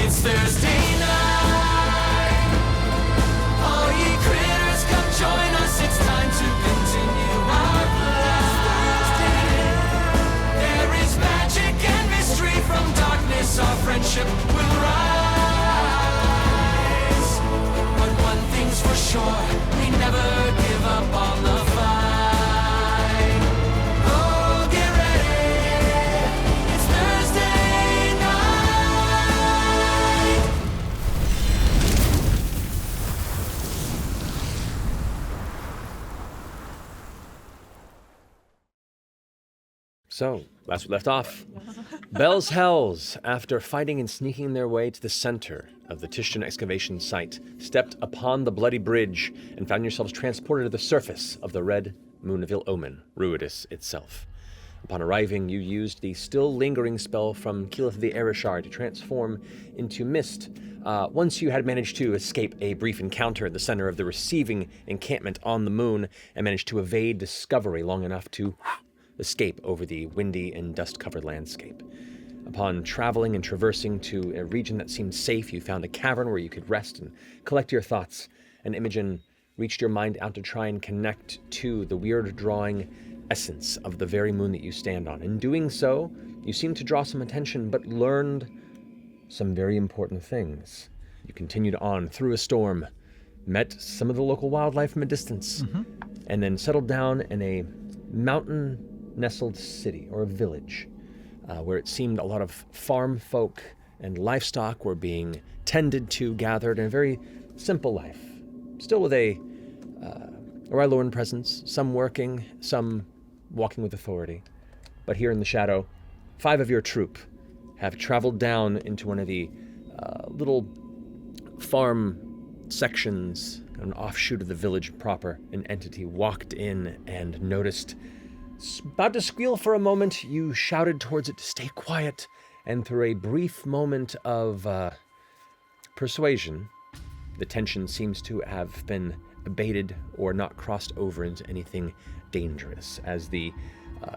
It's Thursday night. All ye critters, come join us. It's time to continue our plan. There is magic and mystery from darkness. Our friendship will rise. But one thing's for sure, we never give up on the fight. Oh, get ready. It's Thursday night. So, last we left off, Bell's Hells, after fighting and sneaking their way to the center of the Tishtan excavation site, stepped upon the bloody bridge and found yourselves transported to the surface of the red moon of ill omen, Ruidus itself. Upon arriving, you used the still lingering spell from Keyleth the Arishar to transform into mist. Once you had managed to escape a brief encounter at the center of the receiving encampment on the moon and managed to evade discovery long enough to escape over the windy and dust-covered landscape. Upon traveling and traversing to a region that seemed safe, you found a cavern where you could rest and collect your thoughts, and Imogen reached your mind out to try and connect to the weird drawing essence of the very moon that you stand on. In doing so, you seemed to draw some attention, but learned some very important things. You continued on through a storm, met some of the local wildlife from a distance, and then settled down in a mountain-nestled city, or a village, where it seemed a lot of farm folk and livestock were being tended to, gathered in a very simple life. Still with a Ryloran presence, some working, some walking with authority. But here in the shadow, 5 of your troop have traveled down into one of the little farm sections, an offshoot of the village proper. An entity walked in and noticed. About to squeal for a moment, you shouted towards it to stay quiet, and through a brief moment of persuasion, the tension seems to have been abated or not crossed over into anything dangerous, as the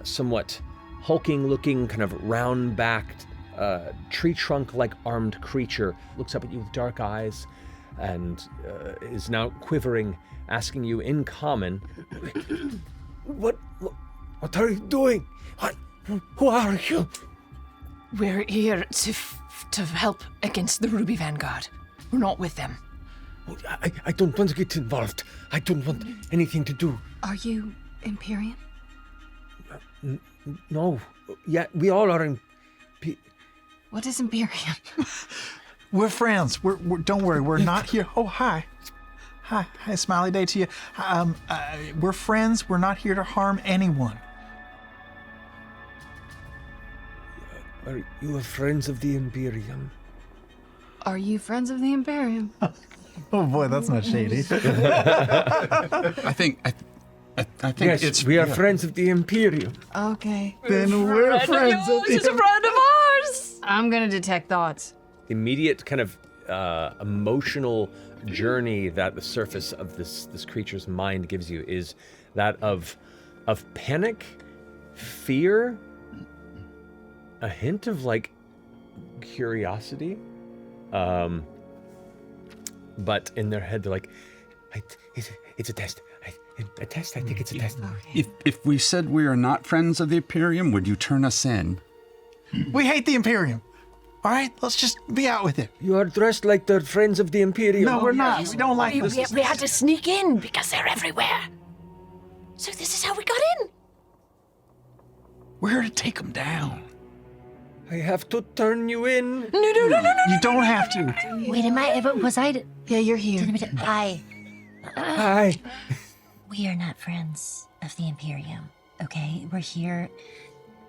somewhat hulking-looking, kind of round-backed, tree trunk-like armed creature looks up at you with dark eyes and is now quivering, asking you in common, What are you doing? Who are you? We're here to help against the Ruby Vanguard. We're not with them. I don't want to get involved. I don't want anything to do. Are you Imperium? No. Yeah, we all are What is Imperium? We're friends. We're don't worry. We're not here. Oh, hi. Hi, smiley day to you. We're friends. We're not here to harm anyone. Are you friends of the Imperium? Are you friends of the Imperium? Oh boy, that's not shady. I think Yes, it's we are friends of the Imperium. Okay. Then we're friends of She's a friend of ours! I'm gonna detect thoughts. The immediate kind of emotional journey that the surface of this creature's mind gives you is that of panic, fear, a hint of like curiosity, but in their head they're like, it's a test. A test? I think it's a test. if we said we are not friends of the Imperium, would you turn us in? We hate the Imperium. All right, let's just be out with it. You are dressed like the friends of the Imperium. No, we're not. We don't like this. We had to sneak in because they're everywhere. So this is how we got in. We're here to take them down. I have to turn you in. No. You don't have to. Wait, was I? Yeah, you're here. Hi. Hi. We are not friends of the Imperium, okay? We're here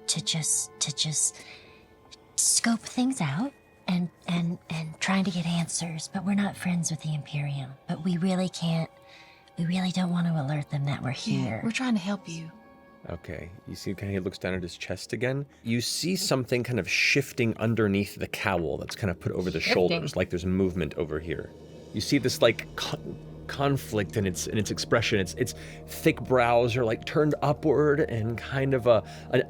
to just scope things out and trying to get answers, but we're not friends with the Imperium. But we really don't want to alert them that we're here. We're trying to help you. Okay, you see kind of he looks down at his chest again. You see something kind of shifting underneath the cowl that's kind of put over the shoulders, like there's movement over here. You see this like conflict in its expression. Its thick brows are like turned upward and kind of a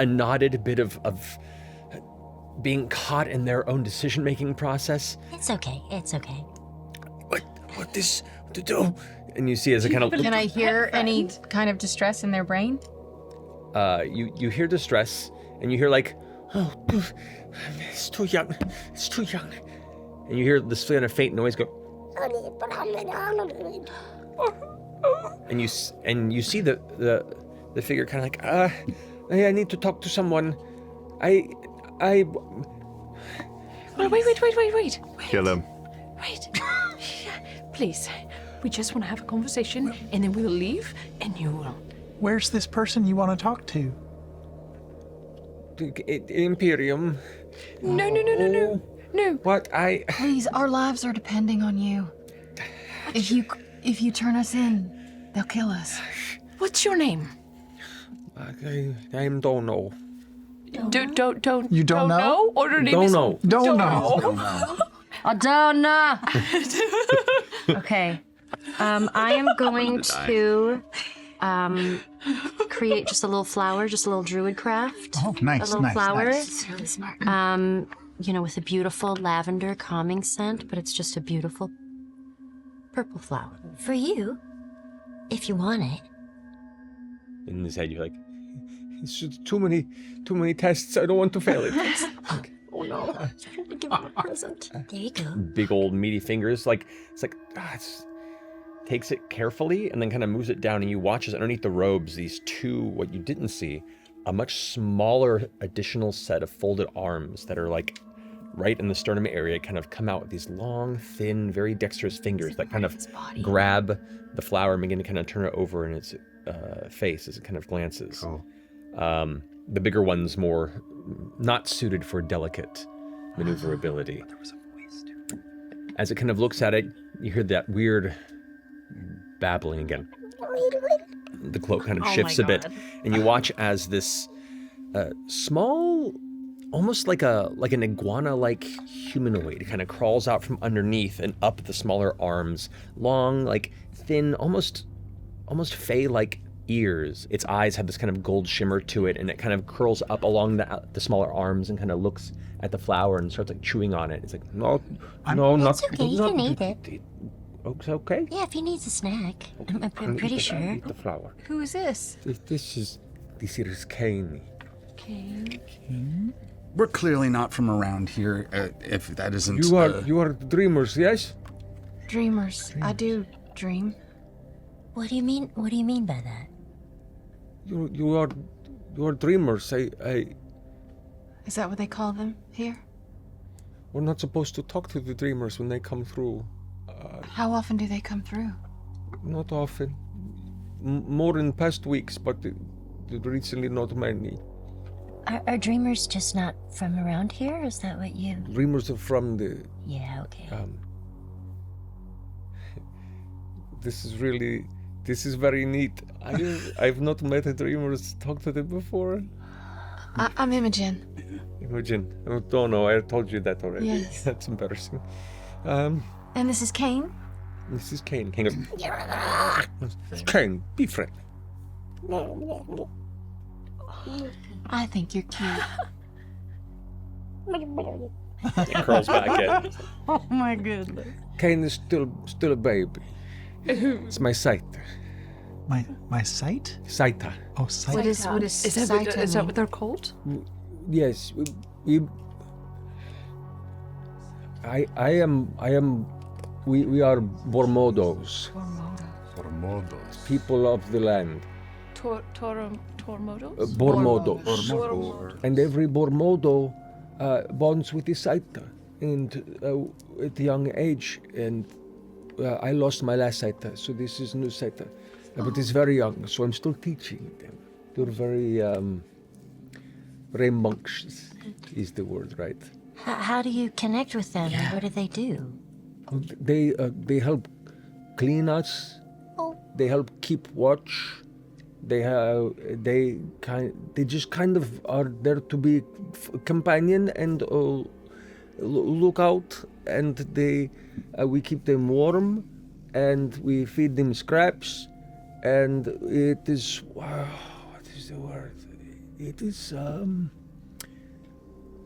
knotted bit of being caught in their own decision-making process. It's okay. It's okay. What this to do? And you see as it kind of Can I hear any kind of distress in their brain? you hear distress, and you hear like, oh, it's too young, and you hear this kind of faint noise go, and you see the figure kind of like, I need to talk to someone. Wait. Kill him. Wait. Please, we just want to have a conversation, and then we'll leave, and you will. Where's this person you want to talk to? Imperium. No. What? Please, our lives are depending on you. If you turn us in, they'll kill us. What's your name? I'm Dono. Don't. You don't know? Or your name is Dono. Don't know. I don't know. Okay. I am going to create just a little flower, just a little druid craft. Oh, nice, A little flower. nice. Really smart. With a beautiful lavender calming scent, but it's just a beautiful purple flower. For you, if you want it. In his head, you're like, it's just too many tests. I don't want to fail it. Oh no, I was trying to give him a present. There you go. Big old meaty fingers, takes it carefully and then kind of moves it down, and you watch as underneath the robes, these two, what you didn't see, a much smaller additional set of folded arms that are like right in the sternum area, kind of come out with these long, thin, very dexterous fingers that kind of grab the flower and begin to kind of turn it over in its face as it kind of glances. Cool. The bigger one's more not suited for delicate maneuverability. As it kind of looks at it, you hear that weird babbling again. The cloak kind of shifts a bit, and you watch as this small, almost like an iguana-like humanoid kind of crawls out from underneath and up the smaller arms, long, like thin, almost fey-like ears. Its eyes have this kind of gold shimmer to it, and it kind of curls up along the smaller arms and kind of looks at the flower and starts like chewing on it. It's like, no, It's okay, you can eat it. It's okay. Yeah, if he needs a snack. I'm pretty sure. Eat the flower. Who is this? This is Kainey. We're clearly not from around here, if that isn't... You are dreamers, yes? Dreamers. I do dream. What do you mean? What do you mean by that? You are dreamers. Is that what they call them here? We're not supposed to talk to the dreamers when they come through. How often do they come through? Not often. More in past weeks, but recently not many. Are dreamers just not from around here? Is that what you... Dreamers are from the... Yeah, okay. This is very neat. I've not met a dreamers, talked to them before. I'm Imogen. Imogen. I don't know, I told you that already. Yes. That's embarrassing. And this is Kane? This is Kane. Kane goes, Kane, be friendly. I think you're cute. It curls back in. Oh my goodness. Kane is still a baby. It's my sight. My sight? Saita. Oh, sight. What is Is that what they're called? Yes, we are Bormodos, Bormodos. people of the land. Tormodos? Bormodos. And every Bormodo bonds with the Saita and at a young age. And I lost my last Saita, so this is new Saita. But it's very young, so I'm still teaching them. They're very rambunctious is the word, right? How do you connect with them? What do they do? They help clean us. Oh. They help keep watch. They just kind of are there to be companion and look out. And we keep them warm, and we feed them scraps. And it is what is the word? It is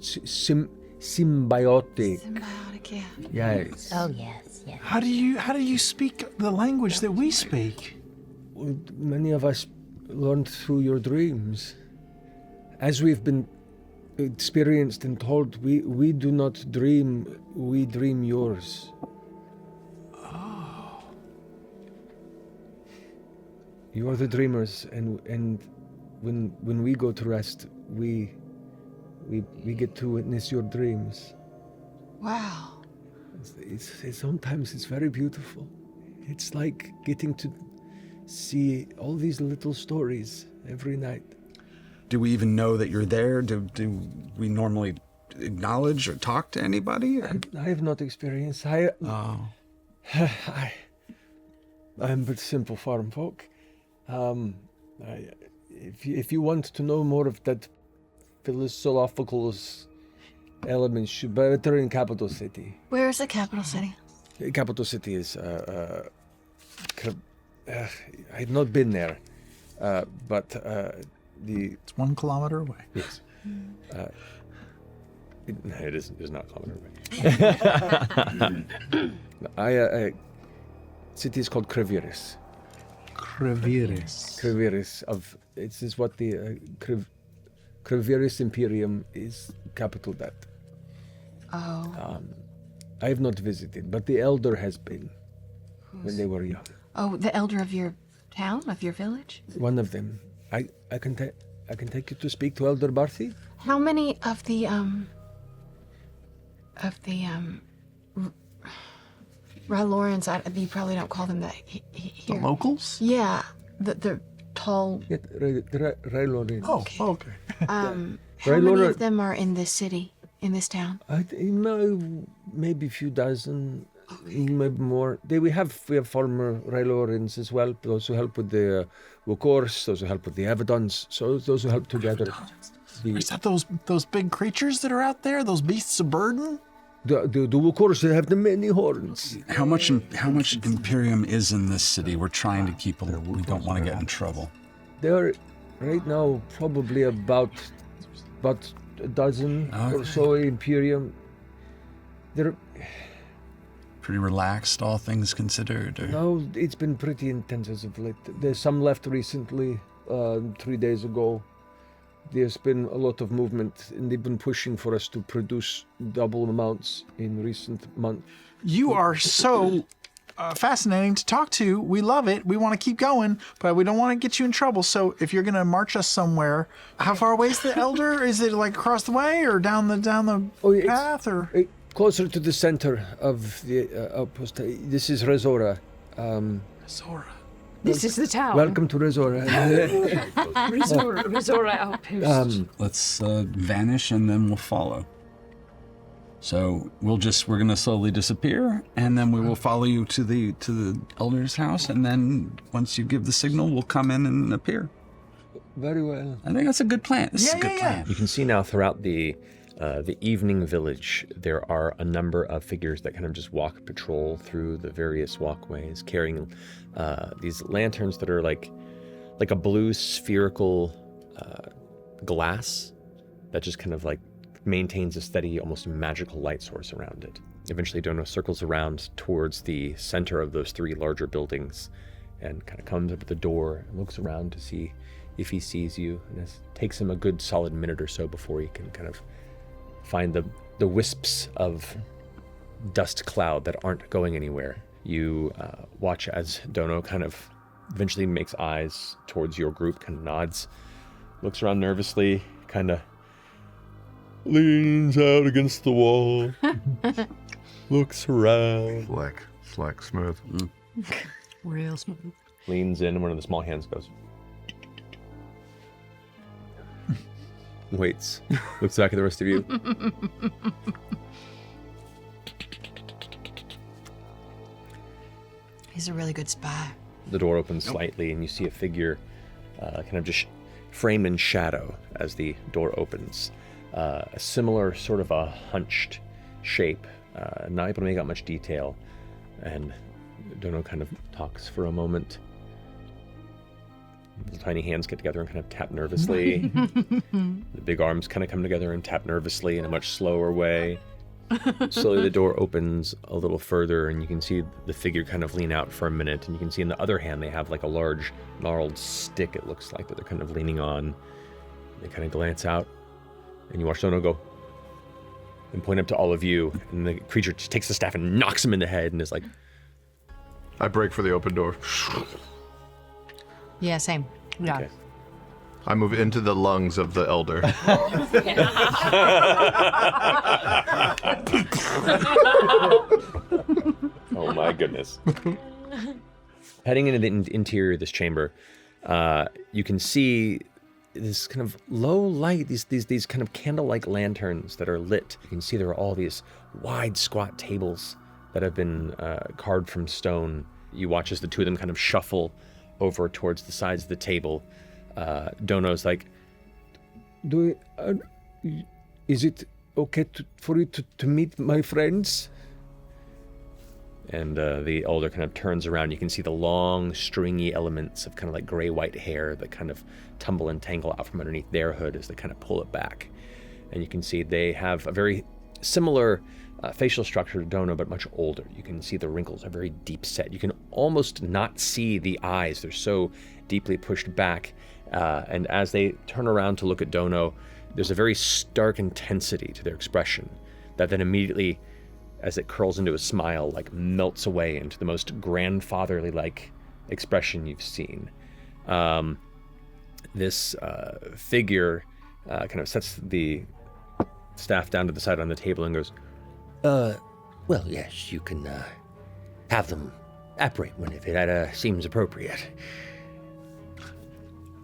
symbiotic. Symbiotic, yeah. Yes. Oh, yes, yes. How do you speak the language that we speak? Well, many of us learned through your dreams. As we've been experienced and told, we do not dream, we dream yours. Oh. You are the dreamers, and when we go to rest, we get to witness your dreams. Wow. Sometimes it's very beautiful. It's like getting to see all these little stories every night. Do we even know that you're there? Do we normally acknowledge or talk to anybody? I have not experienced. I'm but simple farm folk. If you want to know more of that philosophical elements, you better in capital city. Where is the capital city? Capital city is. I've not been there, but It's 1 kilometer away. yes. It isn't. It's not common. City is called Creviris. Creviris it is what the Creviris Imperium is capital that. Oh. I have not visited, but the elder has been when they were young. Oh, the elder of your town, of your village? One of them. I can take you to speak to Elder Barthie. How many of the Rylorans, you probably don't call them that here. The locals? Yeah, the tall. Yeah, Rylorans. Oh, okay. How many Rylora- of them are in this city, in this town? Maybe a few dozen, maybe more. We have former Rylorans as well. Those who help with the Wokors, those who help with the Avedons. So those who help together. Is that those big creatures that are out there? Those beasts of burden? The Wokors, they have the many horns. How much Imperium is in this city? We're trying to keep them. We don't want to get in trouble. They're right now probably about a dozen or so Imperium. They're Pretty relaxed, all things considered. Or... no, it's been pretty intense as of late. There's some left recently, 3 days ago. There's been a lot of movement, and they've been pushing for us to produce double amounts in recent months. You are so fascinating to talk to. We love it. We want to keep going, but we don't want to get you in trouble. So if you're going to march us somewhere, how far away is the elder? Is it like across the way or down the path? Or Closer to the center of the outpost. This is Resora. Sora. This is the town. Welcome to Resora. Resora outpost. Let's vanish and then we'll follow. So we're going to slowly disappear, and then we will follow you to the elder's house, and then once you give the signal, we'll come in and appear. Very well. I think that's a good plan. This is a good plan. You can see now throughout the evening village, there are a number of figures that kind of just patrol through the various walkways, carrying these lanterns that are like a blue spherical glass that just kind of like maintains a steady, almost magical light source around it. Eventually, Dono circles around towards the center of those 3 larger buildings and kind of comes up to the door and looks around to see if he sees you. And it takes him a good solid minute or so before he can kind of find the wisps of dust cloud that aren't going anywhere. You watch as Dono kind of eventually makes eyes towards your group, kind of nods, looks around nervously, kind of leans out against the wall, looks around. Slack, smooth. Real smooth. Leans in, and one of the small hands goes. Waits. Looks back at the rest of you. He's a really good spy. The door opens slightly, and you see a figure kind of just frame in shadow as the door opens. A similar sort of a hunched shape, not able to make out much detail, and Dono kind of talks for a moment. The tiny hands get together and kind of tap nervously. The big arms kind of come together and tap nervously in a much slower way. Slowly the door opens a little further and you can see the figure kind of lean out for a minute, and you can see in the other hand they have like a large gnarled stick, it looks like, that they're kind of leaning on. They kind of glance out and you watch Dono go and point up to all of you, and the creature just takes the staff and knocks him in the head and is like... I break for the open door. Yeah, same. Yeah. Okay. I move into the lungs of the elder. Oh my goodness. Heading into the interior of this chamber, you can see this kind of low light, these kind of candle-like lanterns that are lit. You can see there are all these wide, squat tables that have been carved from stone. You watch as the two of them kind of shuffle over towards the sides of the table. Dono's like, is it okay for you to meet my friends? And the elder kind of turns around. You can see the long, stringy elements of kind of like gray-white hair that kind of tumble and tangle out from underneath their hood as they kind of pull it back. And you can see they have a very similar facial structure to Dono, but much older. You can see the wrinkles are very deep set. You can almost not see the eyes. They're so deeply pushed back. And as they turn around to look at Dono, there's a very stark intensity to their expression that then immediately, as it curls into a smile, like melts away into the most grandfatherly-like expression you've seen. This figure kind of sets the staff down to the side on the table and goes, well, yes, you can have them apparate if it seems appropriate.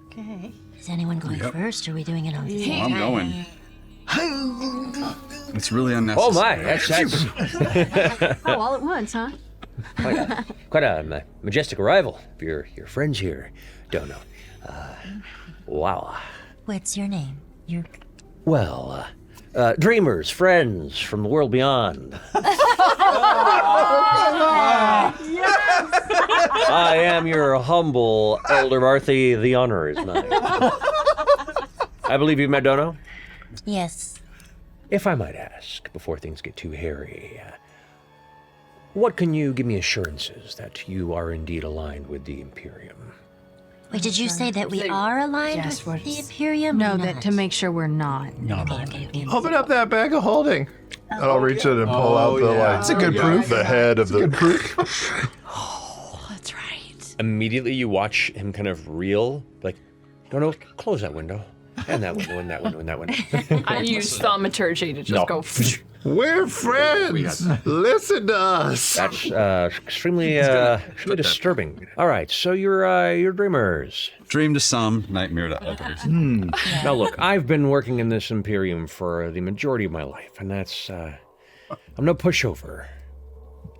Okay. Is anyone going first, or are we doing it on the Oh, I'm going. It's really unnecessary. Oh my, that's Oh, all at once, huh? quite a majestic arrival of your friends here, Dono. Wow. What's your name? Well, dreamers, friends from the world beyond. I am your humble elder Barthie. The honor is mine. I believe you've met Dono? Yes. If I might ask, before things get too hairy, what can you give me assurances that you are indeed aligned with the Imperium? Wait, did you say that we are aligned with the Imperium? No, or that not? to make sure we're not. Okay. Open up that bag of holding. And I'll reach in and pull out the That's a good proof. the head of the. Good proof. That's right. immediately you watch him kind of reel, like, no, close that window. And that window, and that window, and that window. I use thaumaturgy to just go. We're friends. Listen to us. That's extremely disturbing. All right, so you're dreamers. Dream to some, nightmare to others. Now look, I've been working in this Imperium for the majority of my life, and that's I'm no pushover.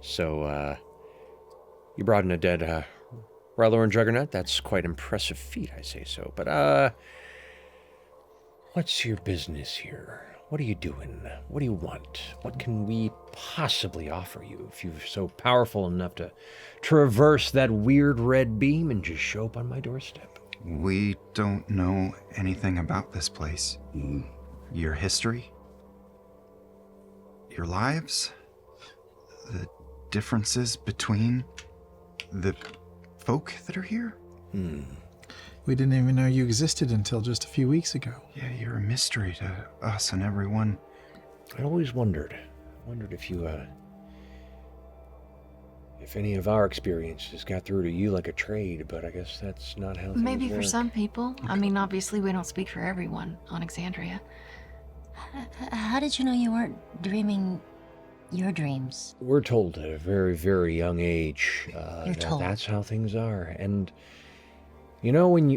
So you brought in a dead Ryloran Juggernaut. That's quite impressive feat, I say so. But what's your business here? What are you doing? What do you want? What can we possibly offer you if you're so powerful enough to traverse that weird red beam and just show up on my doorstep? We don't know anything about this place. Your history, your lives, the differences between the folk that are here. We didn't even know you existed until just a few weeks ago. Yeah, you're a mystery to us and everyone. I always wondered if you, if any of our experiences got through to you like a trade, but I guess that's not how things Maybe for work. some people. I mean, obviously we don't speak for everyone on Exandria. How did you know you weren't dreaming your dreams? We're told at a very, very young age You're that told. that's how things are. And, you know, when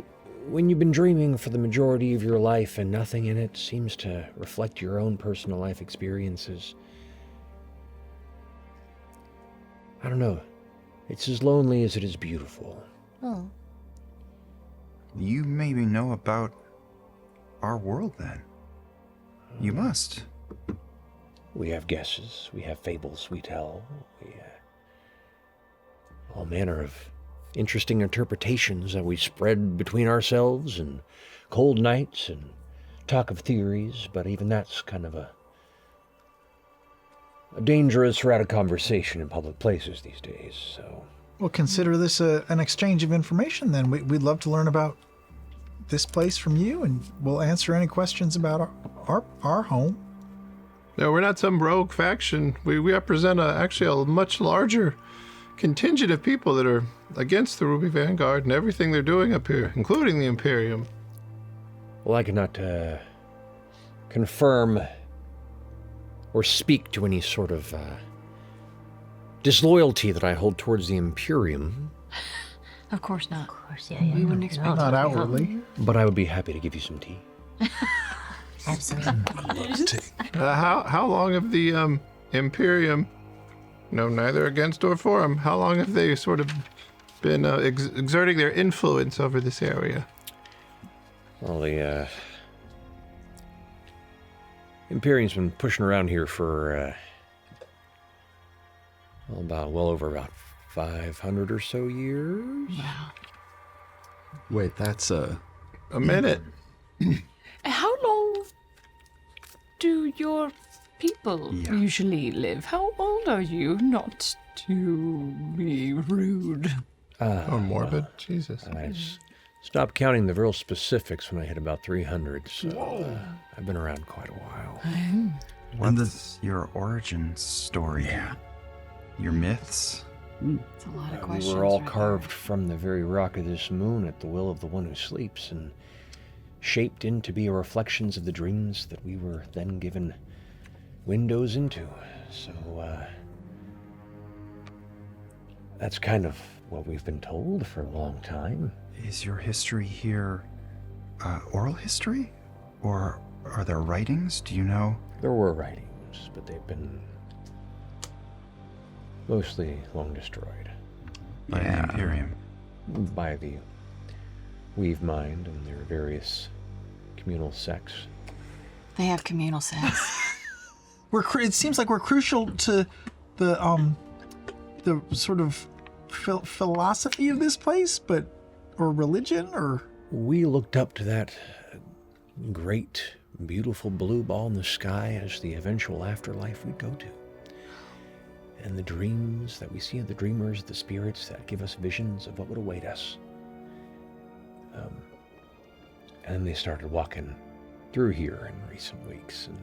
you've been dreaming for the majority of your life and nothing in it seems to reflect your own personal life experiences, I don't know. It's as lonely as it is beautiful. Oh. You maybe know about our world then. You must. We have guesses, we have fables we tell, all manner of interesting interpretations that we spread between ourselves, and cold nights and talk of theories, but even that's kind of a dangerous route of conversation in public places these days, so... Well, consider this an exchange of information then. We'd love to learn about this place from you, and we'll answer any questions about our home. No, we're not some rogue faction. We represent actually a much larger contingent of people that are against the Ruby Vanguard and everything they're doing up here, including the Imperium. Well, I cannot confirm or speak to any sort of disloyalty that I hold towards the Imperium. Of course not. Of course, yeah. We wouldn't expect Not it. outwardly. But I would be happy to give you some tea. Absolutely. How long have the Imperium, neither against or for them, how long have they sort of been exerting their influence over this area? Well, the Imperium's been pushing around here for well over about 500 or so years. Wow. Wait, that's A minute. How long do your people usually live? How old are you? Not to be rude. Or morbid. Jesus. I stopped counting the real specifics when I hit about 300, so I've been around quite a while. What's your origin story? Yeah. Your myths? It's a lot of questions. We were all right carved from the very rock of this moon at the will of the one who sleeps, and shaped into be reflections of the dreams that we were then given windows into. So, that's kind of what we've been told for a long time. Is your history here oral history? Or are there writings? Do you know? There were writings, but they've been mostly long destroyed By the Imperium. by the Weave Mind and their various communal sects. They have communal sex. It seems like we're crucial to the sort of philosophy of this place, or religion, or... We looked up to that great, beautiful blue ball in the sky as the eventual afterlife we'd go to. And the dreams that we see of the dreamers, the spirits that give us visions of what would await us. And they started walking through here in recent weeks, and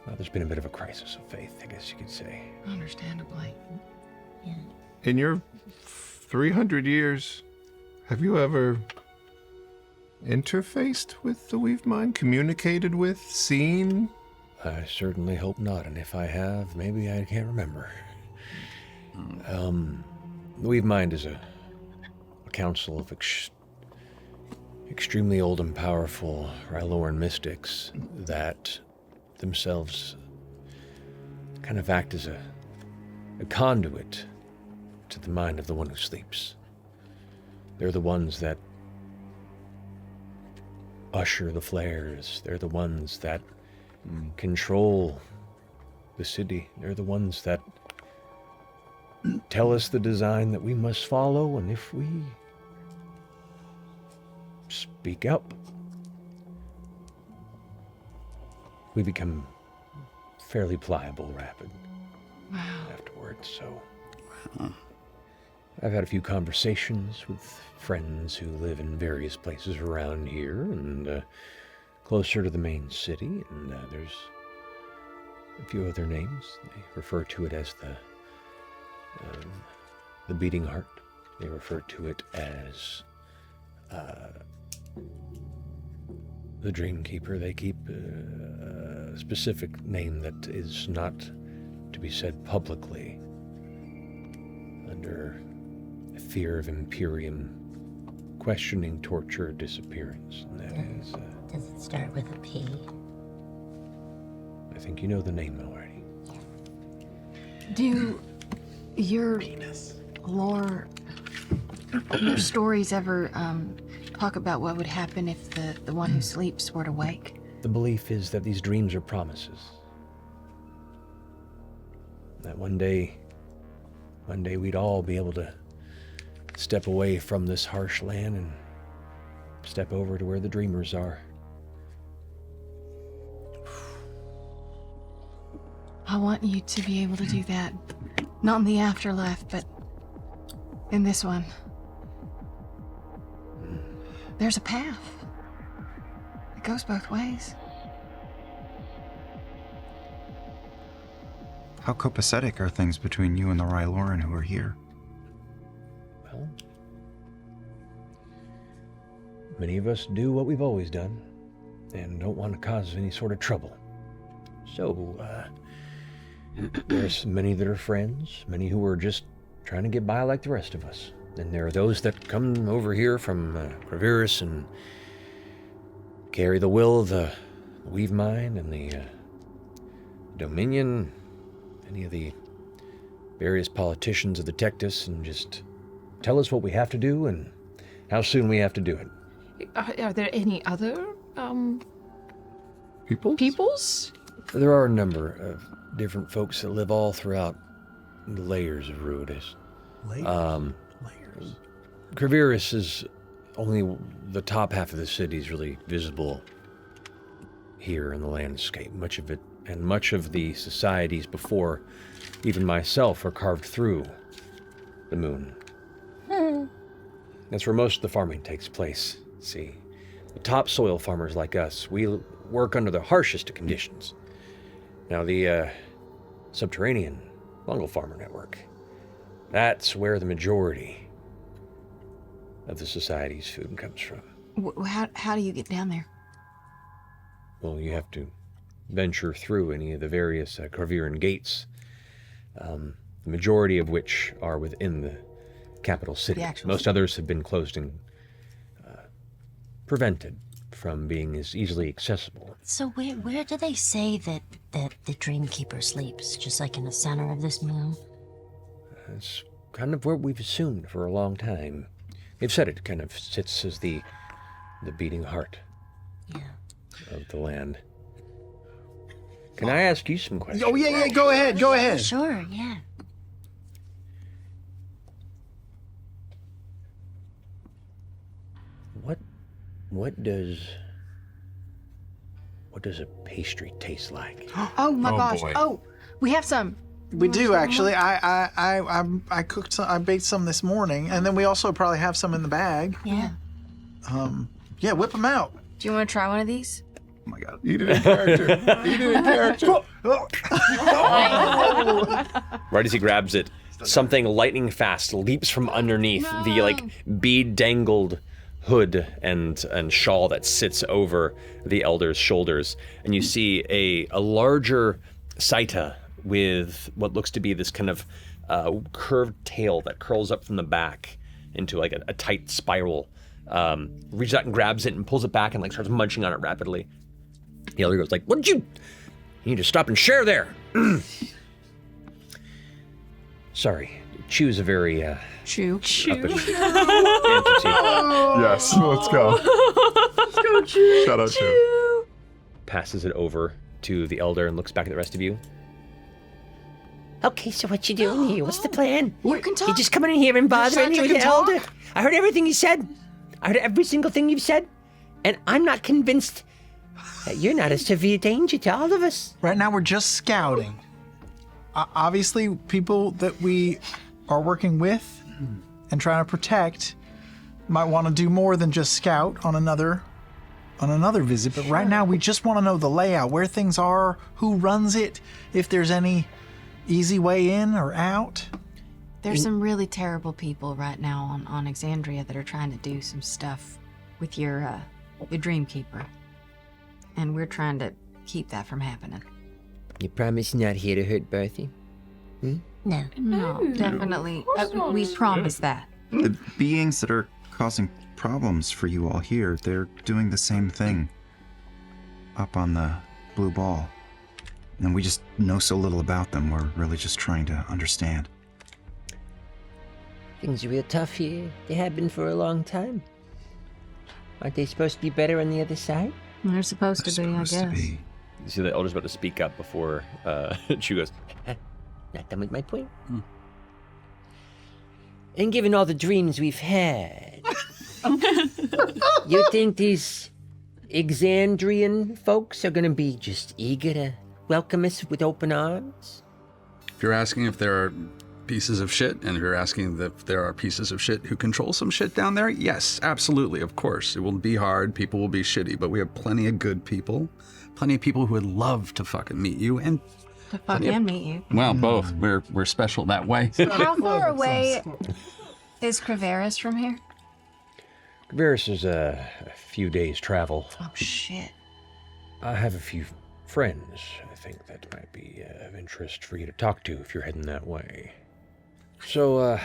well, there's been a bit of a crisis of faith, I guess you could say. Understandably. In your 300 years, have you ever interfaced with the Weave Mind? Communicated with? Seen? I certainly hope not, and if I have, maybe I can't remember. The Weave Mind is a council of extremely old and powerful Ryloran mystics that themselves kind of act as a conduit to the mind of the one who sleeps. They're the ones that usher the flares. They're the ones that control the city. They're the ones that tell us the design that we must follow, and if we speak up, we become fairly pliable rapid afterwards. So I've had a few conversations with friends who live in various places around here and closer to the main city, and there's a few other names. They refer to it as the beating heart. They refer to it as the Dreamkeeper. They keep a specific name that is not to be said publicly under fear of Imperium questioning, torture, disappearance. And that is... Does it start with a P? I think you know the name already. Do your lore, your stories ever talk about what would happen if the one who sleeps were to wake? The belief is that these dreams are promises. That one day we'd all be able to step away from this harsh land and step over to where the dreamers are. I want you to be able to do that. Not in the afterlife, but in this one. There's a path. It goes both ways. How copacetic are things between you and the Ryloran who are here? Well, many of us do what we've always done and don't want to cause any sort of trouble. So, there's many that are friends, many who are just trying to get by like the rest of us. And there are those that come over here from Friederichs and carry the will of the Weave Mind and the Dominion, any of the various politicians of the Tectus, and just tell us what we have to do and how soon we have to do it. Are there any other People? peoples? There are a number of different folks that live all throughout the layers of Ruidus. Layers. Friederichs is only the top half of the city is really visible here in the landscape. Much of it, and much of the societies before even myself, are carved through the moon. That's where most of the farming takes place. See, the topsoil farmers like us, we work under the harshest of conditions. Now, the subterranean Mongol farmer network, that's where the majority of the society's food comes from. How do you get down there? Well, you have to venture through any of the various Kraviran gates, the majority of which are within the capital city. Most others have been closed and prevented from being as easily accessible. So where do they say that the Dreamkeeper sleeps? Just like in the center of this moon? It's kind of what we've assumed for a long time. They've said it kind of sits as the beating heart of the land. Can I ask you some questions? Oh, yeah, go ahead. Sure, yeah. What does a pastry taste like? Oh my gosh. boy. Oh, we have some. We do, actually. I cooked some, I baked some this morning, and then we also probably have some in the bag. Yeah. Yeah, whip them out. Do you want to try one of these? Oh my god. Eat it in character. Eat it in character. Right as he grabs it, something lightning fast leaps from underneath the bead dangled hood and shawl that sits over the elder's shoulders, and you see a larger Saita with what looks to be this kind of curved tail that curls up from the back into like a tight spiral. Reaches out and grabs it and pulls it back and like starts munching on it rapidly. The elder goes like, "What did you need to stop and share there?" Sorry, Chew's a very Chew. uppity entity. Yes, let's go. Let's go, Chew. Shout out, Chew. Passes it over to the elder and looks back at the rest of you. Okay, so what you doing here? What's the plan? You can talk. You just coming in here and bothering me Your with your son can elder? I heard everything you said. I heard every single thing you've said. And I'm not convinced that you're not a severe danger to all of us. Right now, we're just scouting. Obviously, people that we are working with and trying to protect might want to do more than just scout on another visit. But right now, we just want to know the layout, where things are, who runs it, if there's any easy way in or out. There's some really terrible people right now on Exandria that are trying to do some stuff with your Dreamkeeper. And we're trying to keep that from happening. You promise you're not here to hurt Barthie? No. No, definitely. We promise that. The beings that are causing problems for you all here, they're doing the same thing up on the blue ball. And we just know so little about them. We're really just trying to understand. Things are real tough here. They have been for a long time. Aren't they supposed to be better on the other side? They're supposed to be, I Supposed to guess. be. You see the elder's about to speak up before Chew goes, Not done with my point. And given all the dreams we've had, you think these Exandrian folks are gonna be just eager to welcome us with open arms? If you're asking if there are pieces of shit, and if you're asking if there are pieces of shit who control some shit down there, yes, absolutely, of course. It will be hard, people will be shitty, but we have plenty of good people. Plenty of people who would love to fucking meet you, and To fucking meet you. well, both. We're special that way. How far away is Crevaris from here? Varus is a few days' travel. Oh, shit. I have a few friends I think that might be of interest for you to talk to if you're heading that way. So,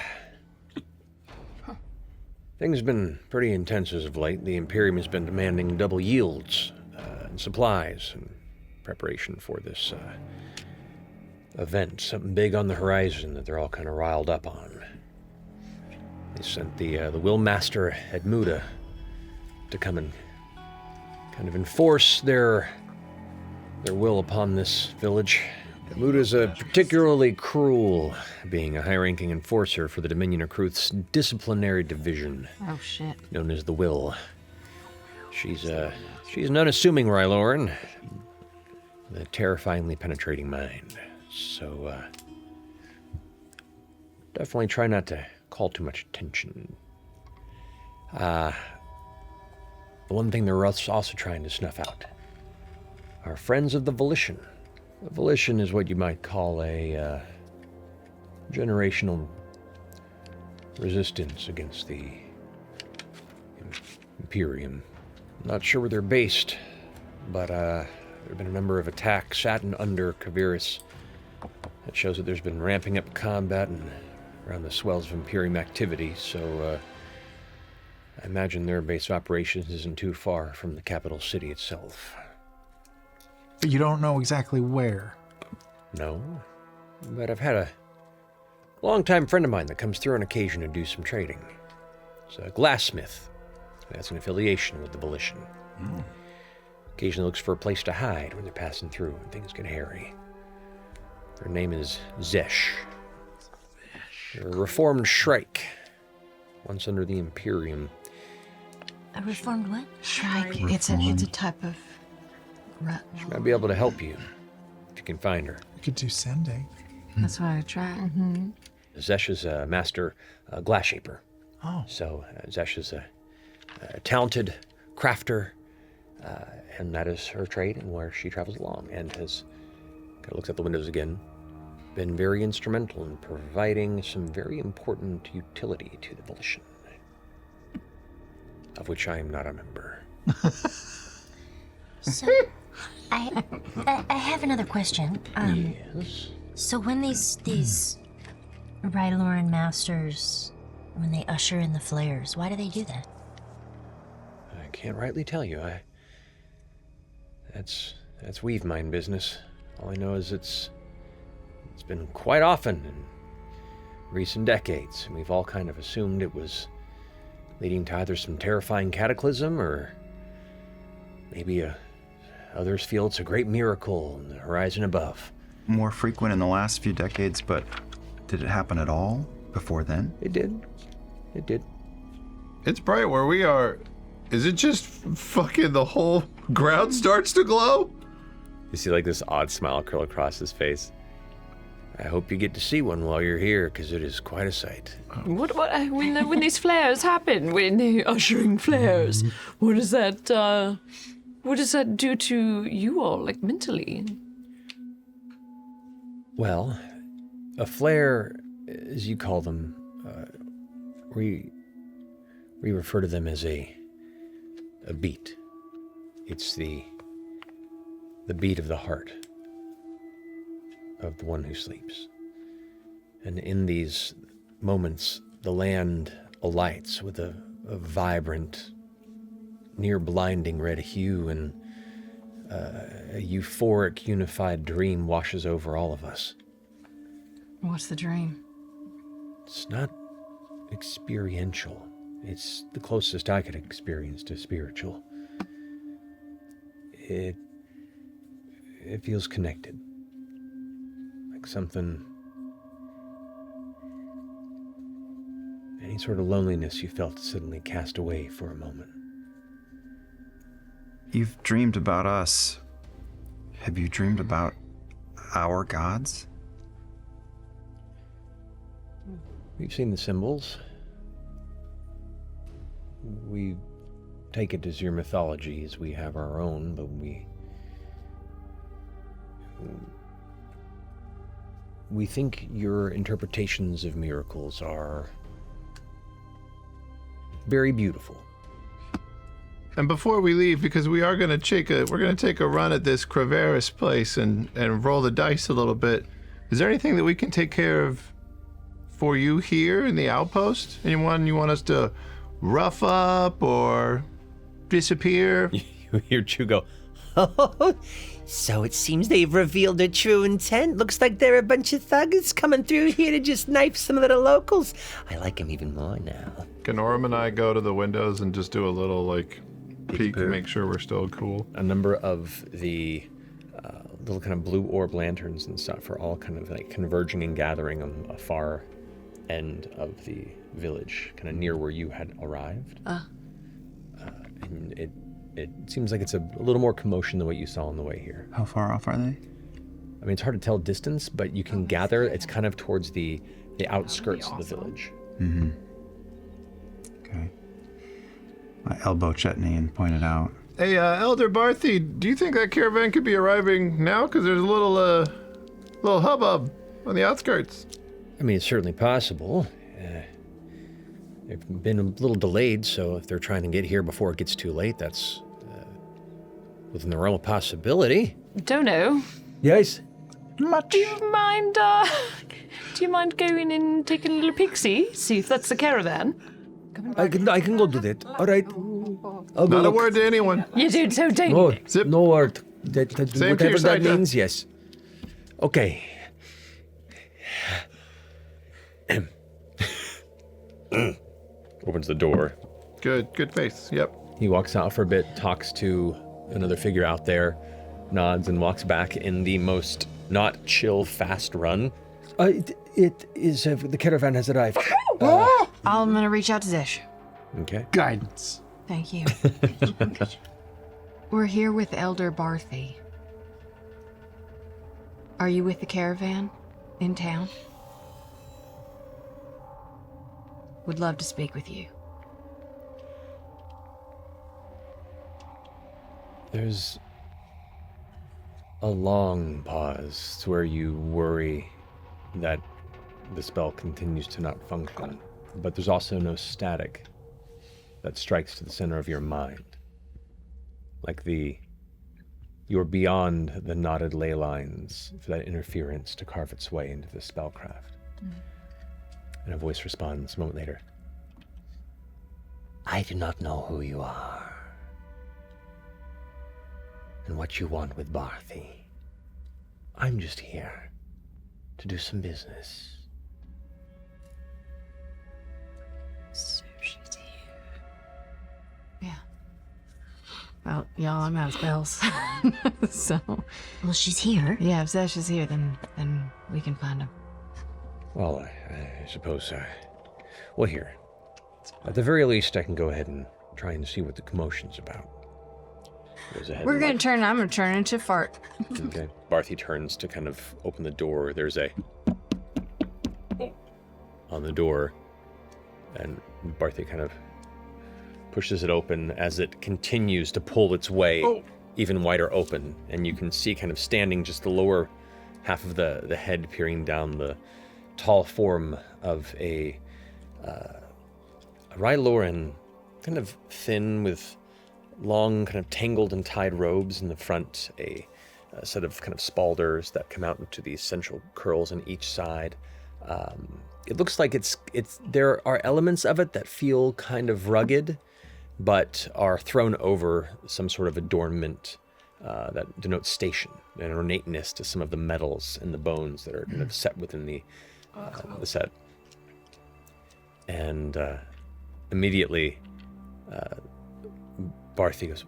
things have been pretty intense as of late. The Imperium has been demanding double yields and supplies in preparation for this event. Something big on the horizon that they're all kind of riled up on. They sent the Willmaster Edmuda to come and kind of enforce their will upon this village. Edmuda's a particularly cruel, being a high-ranking enforcer for the Dominion of Kruth's disciplinary division, Oh, shit. known as the Will. She's an unassuming Rylorn, with a terrifyingly penetrating mind. So, definitely try not to call too much attention. The one thing they're also trying to snuff out are friends of the Volition. The Volition is what you might call a generational resistance against the Imperium. Not sure where they're based, but there have been a number of attacks at and under Caviris. That shows that there's been ramping up combat and around the swells of Imperium activity, so I imagine their base of operations isn't too far from the capital city itself. But you don't know exactly where. No, but I've had a longtime friend of mine that comes through on occasion to do some trading. It's a glassmith. That's an affiliation with the Volition. Occasionally looks for a place to hide when they're passing through and things get hairy. Their name is Zesh. They're a reformed Shrike, once under the Imperium. A reformed what? Shrike. It's a type of rut. She might be able to help you if you can find her. You could do sending. That's what I tried. Zesh is a master glass shaper. Oh. So Zesh is a talented crafter, and that is her trade and where she travels along, and has kind of looks out the windows again. Been very instrumental in providing some very important utility to the Volition, of which I am not a member. So, I have another question. Yes? So when these Rylorn masters, when they usher in the flares, why do they do that? I can't rightly tell you. That's Weave Mine business. All I know is it's been quite often in recent decades, and we've all kind of assumed it was leading to either some terrifying cataclysm or maybe others feel it's a great miracle on the horizon above. More frequent in the last few decades, but did it happen at all before then? It did. It did. It's bright where we are. Is it just fucking the whole ground starts to glow? You see like this odd smile curl across his face. I hope you get to see one while you're here, because it is quite a sight. What when these flares happen, when they're ushering flares, what does that do to you all, like mentally? Well, a flare, as you call them, we refer to them as a beat. It's the beat of the heart of the one who sleeps. And in these moments, the land alights with a vibrant, near blinding red hue, and a euphoric, unified dream washes over all of us. What's the dream? It's not experiential. It's the closest I could experience to spiritual. It feels connected. Like something any sort of loneliness you felt suddenly cast away for a moment. You've dreamed about us. Have you dreamed about our gods? We've seen the symbols. We take it as your mythology as we have our own, but we think your interpretations of miracles are very beautiful. And before we leave, because we are going to take a run at this Craveris place and roll the dice a little bit. Is there anything that we can take care of for you here in the outpost? Anyone you want us to rough up or disappear? You hear Chu go, So it seems they've revealed their true intent. Looks like they're a bunch of thugs coming through here to just knife some of the locals. I like them even more now. Can Orm and I go to the windows and just do a little, peek to make sure we're still cool? a number of the little kind of blue orb lanterns and stuff are all kind of converging and gathering on a far end of the village, kind of near where you had arrived. And it seems like it's a little more commotion than what you saw on the way here. How far off are they? I mean, it's hard to tell distance, but you can gather it's kind of towards the outskirts of the village. Mm-hmm. Okay. I elbow Chetney and point it out. Hey, Elder Barthie, do you think that caravan could be arriving now? Because there's a little hubbub on the outskirts. I mean, it's certainly possible. They've been a little delayed, so if they're trying to get here before it gets too late, that's within the realm of possibility. Dono, Yes? Much. do you mind going and taking a little peek-see if that's the caravan? I can go do that. All right. I'll go Not a look. word to anyone. You do so, don't No, you? Zip. no word. That Same to whatever your that side, means, yes. Okay. Opens the door. Good face. Yep. He walks out for a bit, talks to another figure out there, nods, and walks back in the most not chill, fast run. It is, the caravan has arrived. I'm gonna reach out to Zesh. Okay. Guidance. Thank you. We're here with Elder Barthie. Are you with the caravan in town? Would love to speak with you. There's a long pause to where you worry that the spell continues to not function, but there's also no static that strikes to the center of your mind. Like you're beyond the knotted ley lines for that interference to carve its way into the spellcraft. And a voice responds a moment later. I do not know who you are and what you want with Barthie. I'm just here to do some business. So she's here. Yeah. Well, y'all, I'm out of spells. So, Well, she's here. yeah, if Zesh is here, then we can find him. Well, I suppose, well, here. At the very least, I can go ahead and try and see what the commotion's about. Goes ahead I'm and, gonna turn into a fart. Okay. Barthie turns to kind of open the door. There's a on the door, and Barthie kind of pushes it open as it continues to pull its way even wider open, and you can see kind of standing just the lower half of the head peering down the tall form of a Ryloran, kind of thin with long kind of tangled and tied robes in the front, a set of kind of spalders that come out into these central curls on each side. It looks like there are elements of it that feel kind of rugged, but are thrown over some sort of adornment that denotes station and ornateness to some of the metals and the bones that are kind of set within the set. And immediately, Barthie goes,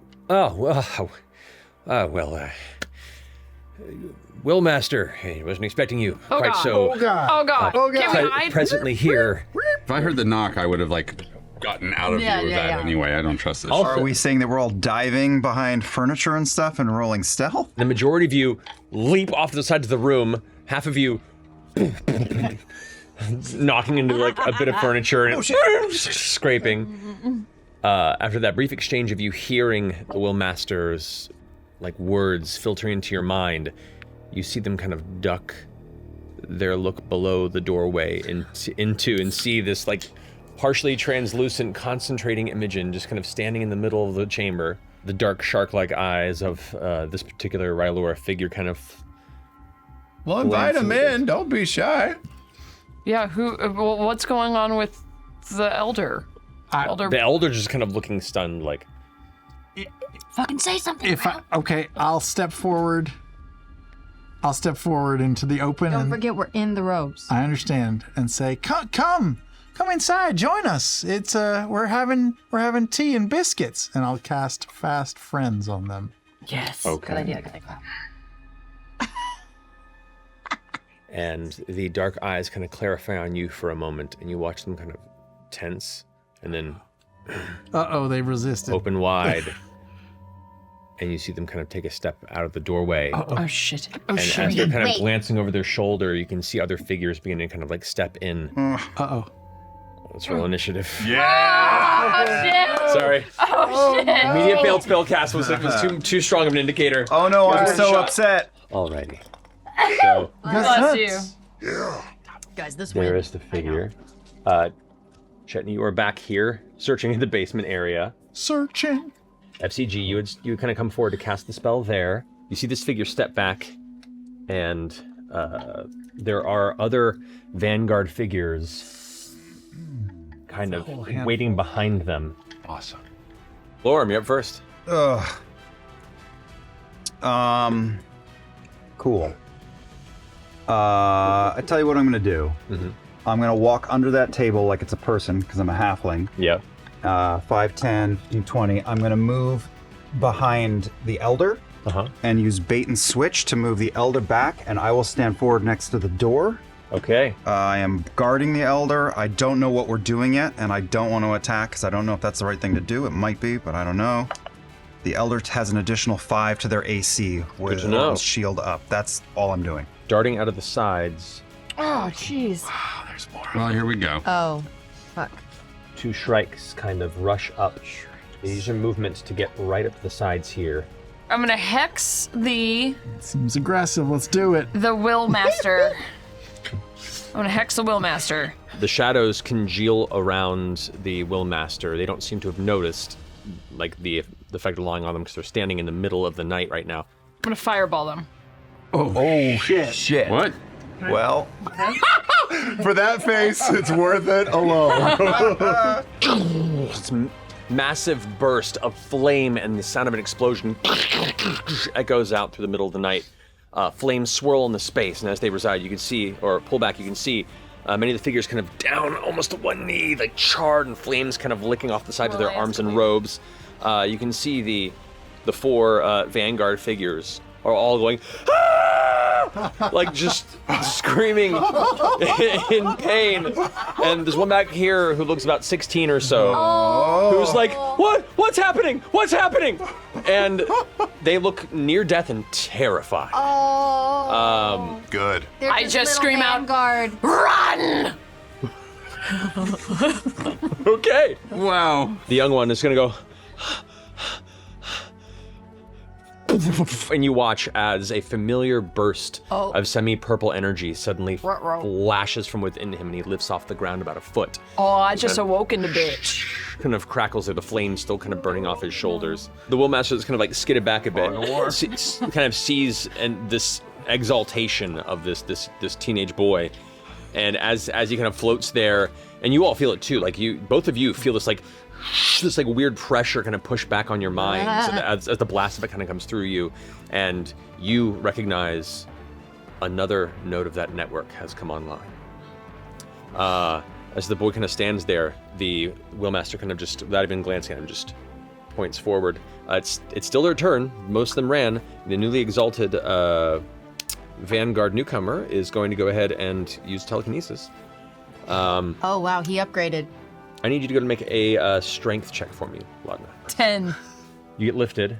Willmaster, I wasn't expecting you quite God. so Oh God! Can we hide? presently here. If I heard the knock, I would have gotten out of view of that anyway. I don't trust this. Are we saying that we're all diving behind furniture and stuff and rolling stealth? The majority of you leap off to the sides of the room. Half of you knocking into a bit of furniture and scraping. After that brief exchange of you hearing the Willmaster's words filtering into your mind, you see them kind of duck their look below the doorway into and see this partially translucent concentrating Imogen just kind of standing in the middle of the chamber. The dark shark-like eyes of this particular Rylora figure kind of... Well, invite him in. Don't be shy. Yeah, what's going on with the elder? The elder just kind of looking stunned, Fucking say something. I'll step forward. I'll step forward into the open. Don't forget we're in the robes. I understand, and say, come inside, join us. It's we're having tea and biscuits, and I'll cast Fast Friends on them. Yes. Okay. Good idea. And the dark eyes kind of clarify on you for a moment, and you watch them kind of tense, and then they resisted. open wide. And you see them kind of take a step out of the doorway. Oh shit. And as they're kind of glancing over their shoulder, you can see other figures beginning to kind of step in. Let's roll initiative. Yeah! Oh, shit! Sorry. Oh, shit! Immediate failed spell cast was too strong of an indicator. Oh no, I'm so upset. Alrighty. So, bless you. Guys, this there way. is the figure. Chetney, you are back here, searching in the basement area. Searching. FCG, you kind of come forward to cast the spell there. You see this figure step back, and there are other Vanguard figures kind of waiting behind them. Awesome. Lorem, you're up first. Cool. I tell you what I'm gonna do. I'm gonna walk under that table like it's a person, because I'm a halfling. Yep. 5, 10, 15, 20. I'm gonna move behind the elder and use bait and switch to move the elder back, and I will stand forward next to the door. Okay. I am guarding the elder. I don't know what we're doing yet, and I don't want to attack because I don't know if that's the right thing to do. It might be, but I don't know. The elder has an additional 5 to their AC with a shield up. That's all I'm doing. Darting out of the sides. Oh, jeez. There's more. Well, here we go. Oh, fuck. 2 Shrikes kind of rush up. They use your movement to get right up to the sides here. I'm gonna hex the Seems aggressive. Let's do it. Willmaster. I'm gonna hex the Willmaster. The shadows congeal around the Willmaster. They don't seem to have noticed the effect of lying on them because they're standing in the middle of the night right now. I'm gonna fireball them. Oh shit. What? Well, For that face, it's worth it alone. It's massive burst of flame and the sound of an explosion echoes out through the middle of the night. Flames swirl in the space, and as they reside, you can see, or pull back, you can see many of the figures kind of down almost to one knee, charred, and flames kind of licking off the sides of their arms and robes. You can see the 4 Vanguard figures are all going, just screaming in pain. And there's one back here who looks about 16 or so, who's like, what's happening? What's happening? And they look near death and terrified. Good. I just scream out, Vanguard. run! Okay. Wow. The young one is gonna go, and you watch as a familiar burst of semi-purple energy suddenly flashes from within him, and he lifts off the ground about a foot. Oh, I just awoken the bitch. Kind of crackles there, the flames still kind of burning off his shoulders. The Willmaster is kind of skidded back a bit, kind of sees this exaltation of this teenage boy, and as he kind of floats there, and you all feel it too. Both of you feel this weird pressure kind of push back on your minds as the blast of it kind of comes through you, and you recognize another node of that network has come online. As the boy kind of stands there, the Willmaster kind of just, without even glancing at him, just points forward. It's still their turn. Most of them ran. The newly exalted Vanguard newcomer is going to go ahead and use telekinesis. Oh, wow, he upgraded. I need you to go and make a strength check for me, Lagna. 10. You get lifted.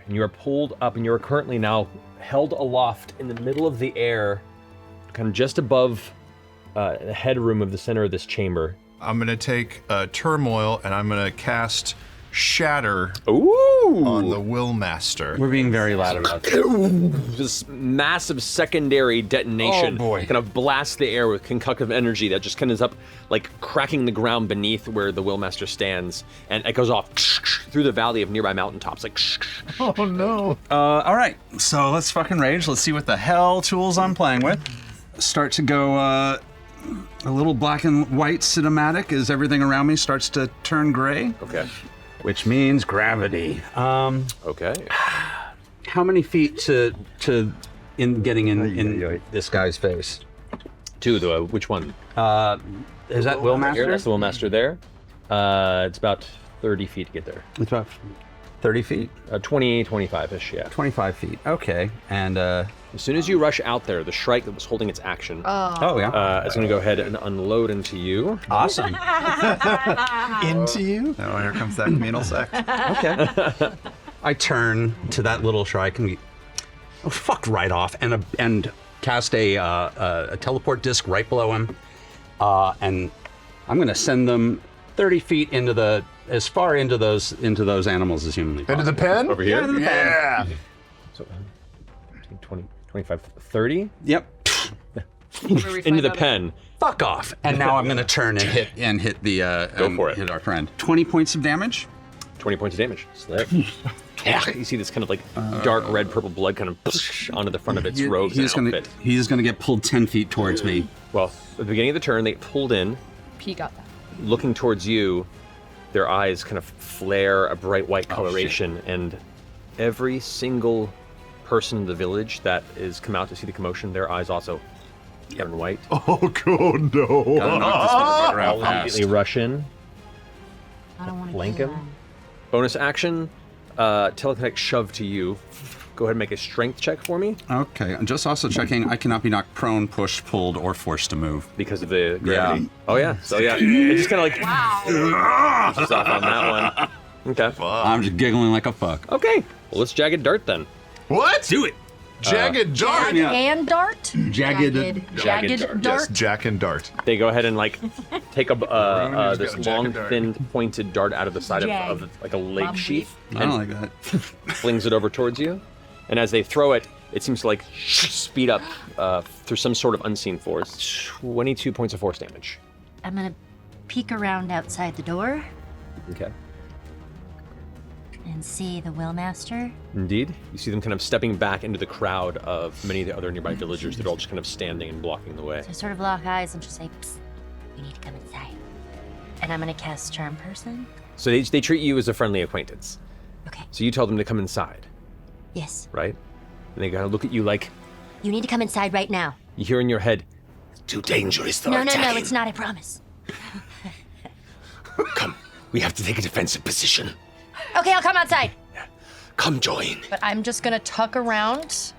And you are pulled up, and you are currently now held aloft in the middle of the air, kind of just above the headroom of the center of this chamber. I'm gonna take Turmoil and I'm gonna cast Shatter on the Willmaster. We're being very loud about this. This massive secondary detonation Oh, boy. kind of blasts the air with concuctive energy that just kind of is up, like cracking the ground beneath where the Willmaster stands, and it goes off through the valley of nearby mountaintops, like. Oh no. All right, so let's fucking rage. Let's see what the hell tools I'm playing with. Start to go a little black and white cinematic as everything around me starts to turn gray. Okay. Which means gravity. Okay. How many feet to getting in this guy's face? 2, which one? Is that Willmaster? Here, that's the Willmaster there. It's about 30 feet to get there. It's about 30 feet? 20, 25-ish, yeah. 25 feet, okay. And as soon as you rush out there, the Shrike that was holding its action yeah. is going to go ahead and unload into you. Awesome. Into you? Oh, here comes that communal sect. Okay. I turn to that little Shrike and fuck right off and cast a teleport disc right below him. And I'm going to send them 30 feet into as far into those animals as humanly possible. Into the pen? Over here? Yeah, into the pen. So, 20, 25, 30? Yep. Into the pen. Fuck off. And now I'm going to turn and hit the Go for it. hit our friend. 20 points of damage. 20 points of damage. Slip. You see this kind of like dark red purple blood kind of onto the front of its robes and outfit. He's going to get pulled 10 feet towards me. Well, at the beginning of the turn, they pulled in, P got that. looking towards you. Their eyes kind of flare a bright white coloration, and every single person in the village that is come out to see the commotion, their eyes also turn white. Oh, God, no. All immediately rush in, I don't want to flank him. Bonus action, telekinetic shove to you. Go ahead and make a strength check for me Okay, I'm just also checking. I cannot be knocked prone, pushed, pulled, or forced to move. because of the gravity. Oh yeah, so yeah, it just kind of like pushes off on that one. Okay. I'm just giggling like a fuck. Okay. Well, let's jagged dart then. What? Do it. Jagged Dart? Yeah. And dart? Jagged. Jagged dart. dart? Yes, Jack and Dart. They go ahead and like take this got a jagged long, dart. thin, pointed dart out of the side Jag. of like a leg sheath I don't like that. flings it over towards you. And as they throw it, it seems to like speed up through some sort of unseen force. 22 points of force damage. I'm gonna peek around outside the door Okay. and see the Willmaster. Indeed. You see them kind of stepping back into the crowd of many of the other nearby villagers that are all just kind of standing and blocking the way. So I sort of lock eyes and just say, psst, we need to come inside. And I'm gonna cast Charm Person. So they treat you as a friendly acquaintance. Okay. So you tell them to come inside, Yes. right? And they kind of look at you like You need to come inside right now. you hear in your head, Too dangerous. No, it's not, I promise. Come. We have to take a defensive position. Okay, I'll come outside. Come join. But I'm just gonna tuck around,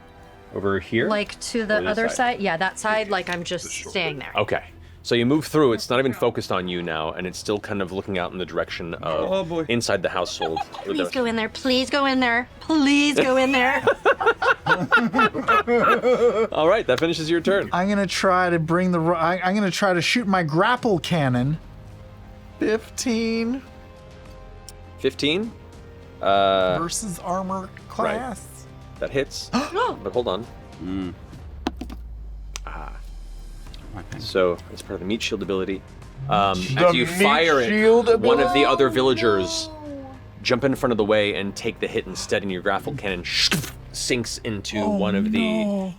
over here. like to the Or this other side? side. Yeah, that side, like I'm just staying there. Okay. So you move through, it's not even focused on you now, and it's still kind of looking out in the direction of inside the household. Please go in there. Please go in there. Please go in there. All right, that finishes your turn. I'm gonna try to bring I'm gonna try to shoot my grapple cannon. 15 15. versus armor class. That hits. But hold on. So, as part of the meat shield ability, as you fire it, one of the other villagers jump in front of the way and take the hit instead, and your grapple cannon sinks into one of the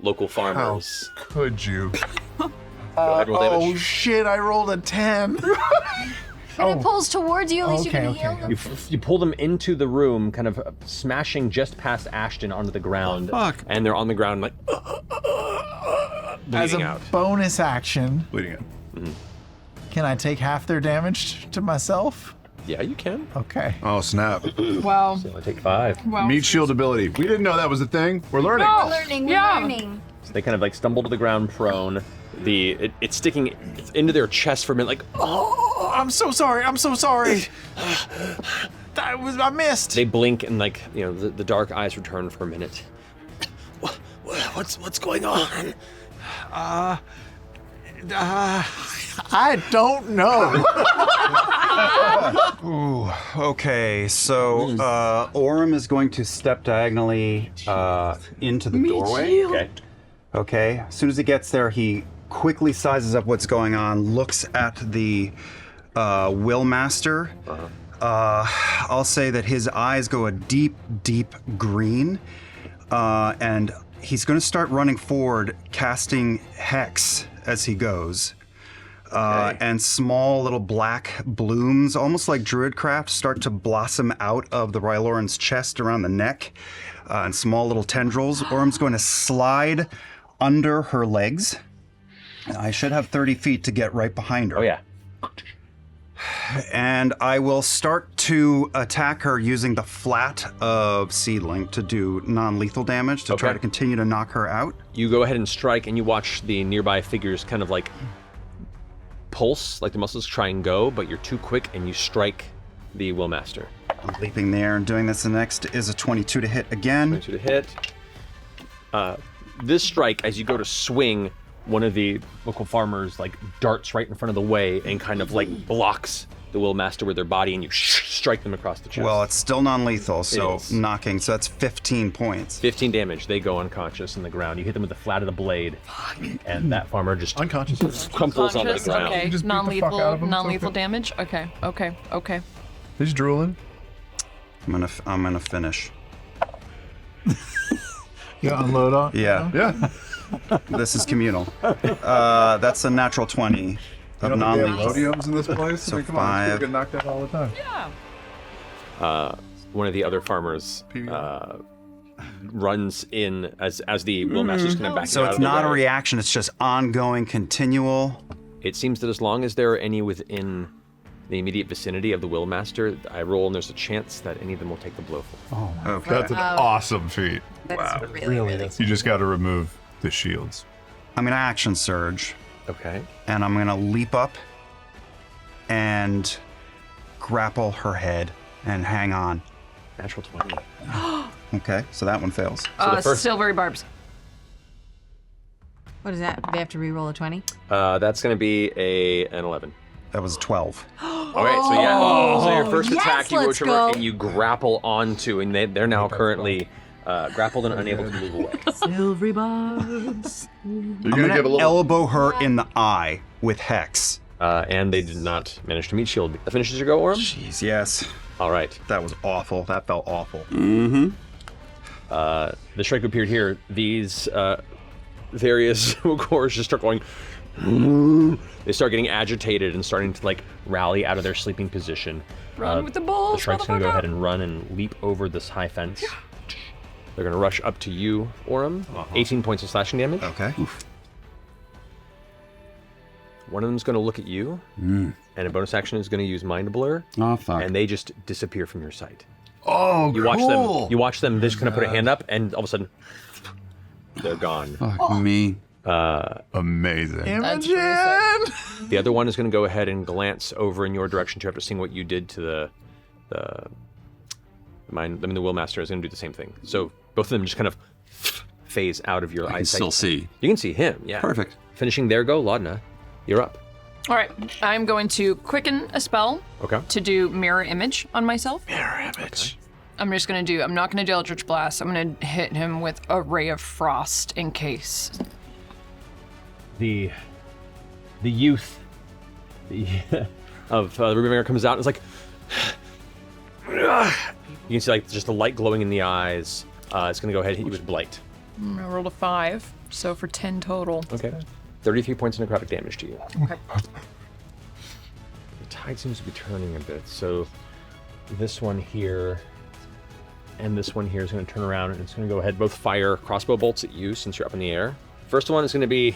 local farmers. Could you? Go ahead, roll Oh damage. shit! I rolled a 10. And it pulls towards you, at least you can heal them. You pull them into the room, kind of smashing just past Ashton onto the ground. Fuck. And they're on the ground like As bleeding a out. bonus action, Bleeding out. can I take half their damage to myself? Yeah, you can. Okay. Oh, snap. Wow. So I take 5. Wow. Meat shield ability. We didn't know that was a thing. We're learning. No. We're learning. Yeah. We're learning. So they kind of like stumble to the ground prone. It's sticking into their chest for a minute, like, Oh, I'm so sorry. I'm so sorry. I missed. they blink and like, the dark eyes return for a minute. What's going on? I don't know. Ooh, okay, so Orem is going to step diagonally into the doorway. Okay, as soon as he gets there, he quickly sizes up what's going on, looks at the Willmaster. I'll say that his eyes go a deep, deep green, and he's going to start running forward, casting Hex as he goes. And small little black blooms, almost like druidcraft, start to blossom out of the Ryloran's chest around the neck, and small little tendrils. Orm's going to slide under her legs. I should have 30 feet to get right behind her. Oh, yeah. And I will start to attack her using the flat of Seedling to do non-lethal damage to try to continue to knock her out. You go ahead and strike, and you watch the nearby figures kind of like pulse, like the muscles try and go, but you're too quick, and you strike the Willmaster. I'm leaping there and doing this. The next is a 22 to hit again. 22 to hit. This strike, as you go to swing, one of the local farmers like darts right in front of the way and kind of like blocks the Willmaster with their body, and you strike them across the chest. Well, it's still non-lethal, so knocking, so that's 15 points. 15 damage. They go unconscious on the ground. You hit them with the flat of the blade, and that farmer just unconscious crumples onto the ground. Okay, Just beat the fuck out of 'em, non-lethal okay. damage. Okay. He's drooling. I'm gonna finish. You unload on. Yeah. This is communal. That's a natural 20 of non-lethal. Rodiums in this place. So come on, people 5. get knocked out all the time. Yeah. One of the other farmers runs in as the Willmaster's kind of backing So out it's of the not a way. reaction, it's just ongoing, continual. It seems that as long as there are any within the immediate vicinity of the Willmaster, I roll and there's a chance that any of them will take the blow for it. Oh, okay. That's an awesome feat. That's really You just got to remove the shields. I'm gonna action surge, Okay. and I'm gonna leap up and grapple her head and hang on. Natural 20. Okay, so that one fails. So the first- Silvery barbs. What is that? They have to re-roll a 20? That's going to be an 11. That was 12. All right, so yeah. So your first yes, attack, you go let's to go. and you grapple onto, and they're now currently grappled and unable to move away. Silvery barbs. You're I'm gonna gonna give a little. elbow her in the eye with Hex. And they did not manage to meet shield. That finishes your go, Orem? Jeez, yes. All right. That was awful. That felt awful. The strike appeared here. These various cores just start going. They start getting agitated and starting to like rally out of their sleeping position. Run with the bulls, The strike's gonna go motherfucker. ahead and run and leap over this high fence. They're gonna rush up to you, Orem. 18 points of slashing damage. Okay. One of them's gonna look at you, and a bonus action is gonna use Mind Blur, Oh, fuck. and they just disappear from your sight. Oh, You watch them. You watch them. They just kind of put a hand up, and all of a sudden, they're gone. Fuck me. Amazing. Imogen! The other one is going to go ahead and glance over in your direction too, after seeing what you did to the Willmaster is going to do the same thing. So both of them just kind of phase out of your I can eyesight. still see. You can see him. Yeah. Perfect. Finishing their go, Laudna, you're up. All right, I'm going to quicken a spell Okay. to do mirror image on myself. Mirror image. I'm just gonna do. I'm not gonna do Eldritch Blast. I'm gonna hit him with a Ray of Frost in case. The youth of the Ruby comes out and is like. You can see like just the light glowing in the eyes. It's going to go ahead and hit you with Blight. I rolled a 5, so for 10 total. Okay. 33 points of necrotic damage to you. Okay. The tide seems to be turning a bit, so this one here and this one here is going to turn around and it's going to go ahead, both fire crossbow bolts at you since you're up in the air. First one is going to be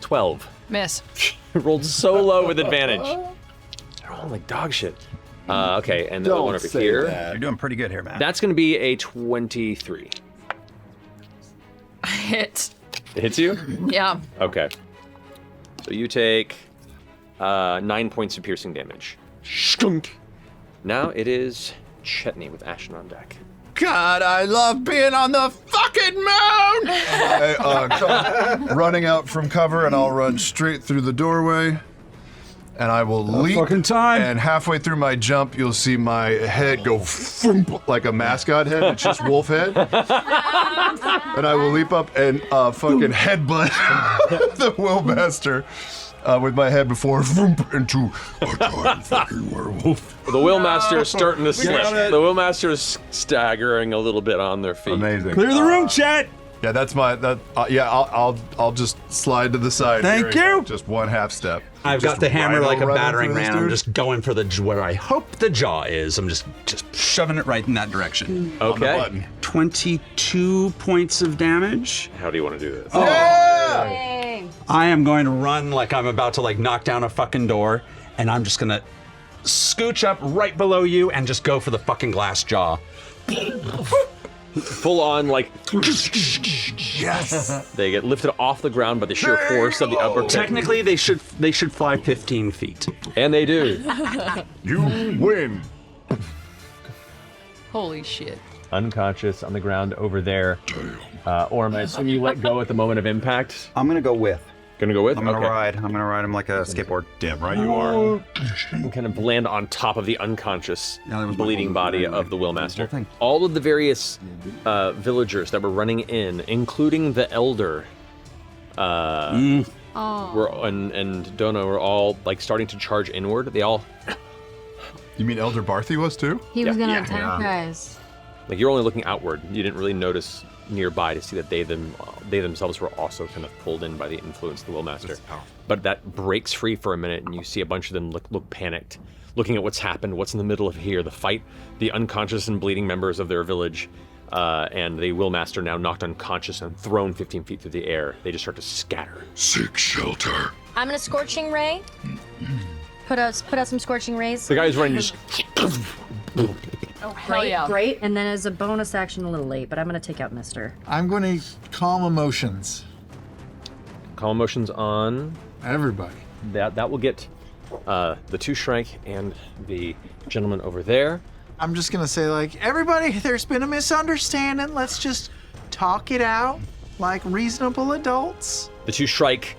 12. Miss. Rolled so low with advantage. They're all like dog shit. Okay, and the other one over here. You're doing pretty good here, man. That's going to be a 23. hit. It hits you? Yeah. Okay. So you take 9 points of piercing damage. Skunk. Now it is Chetney with Ashen on deck. God, I love being on the fucking moon! I, come running out from cover, and I'll run straight through the doorway. And I will leap. Fucking time. And halfway through my jump, you'll see my head go thump, like a mascot head. It's just wolf head. And I will leap up and fucking headbutt the Willmaster with my head before thump into a giant fucking werewolf. The Willmaster is starting to slip. The Willmaster is staggering a little bit on their feet. Amazing. Clear the room, chat. Yeah, that's my I'll just slide to the side. Thank here. you. Just one half step. I've Just got the hammer right like a right battering into this ram. I'm dude. just going for where I hope the jaw is. I'm just Shoving it right in that direction. Okay. Button. 22 points of damage. How do you want to do this? I am going to run like I'm about to like knock down a fucking door, and I'm just gonna scooch up right below you and just go for the fucking glass jaw. Full on, like, Yes. they get lifted off the ground by the sheer force of the uppercut. Technically, they should fly 15 feet. And they do. You win. Holy shit. Unconscious on the ground over there. Orm, I assume you let go at the moment of impact. I'm gonna go with. Gonna go with? I'm gonna Okay. ride. I'm gonna ride him like a skateboard. Damn right you are. And kind of land on top of the unconscious, Yeah, that was my bleeding whole body thing. of the Willmaster. thing. All of the various villagers that were running in, including the Elder, were and Dono were all like starting to charge inward. They all You mean Elder Barthie was too? He was Yeah. gonna attack us. like you're only looking outward. You didn't really notice nearby to see that they themselves were also kind of pulled in by the influence of the Willmaster. But that breaks free for a minute, and you see a bunch of them look panicked, looking at what's happened, what's in the middle of here, the fight, the unconscious and bleeding members of their village, and the Willmaster now knocked unconscious and thrown 15 feet through the air. They just start to scatter. Seek shelter. I'm gonna Scorching Ray. Put out some Scorching Rays. The guy's running just. Hell yeah. Great. And then as a bonus action, a little late, but I'm gonna take out Mister. I'm going to calm emotions. Calm emotions on. Everybody. That will get the two Shrike and the gentleman over there. I'm just gonna say, like, everybody, there's been a misunderstanding. Let's just talk it out like reasonable adults. The two Shrike,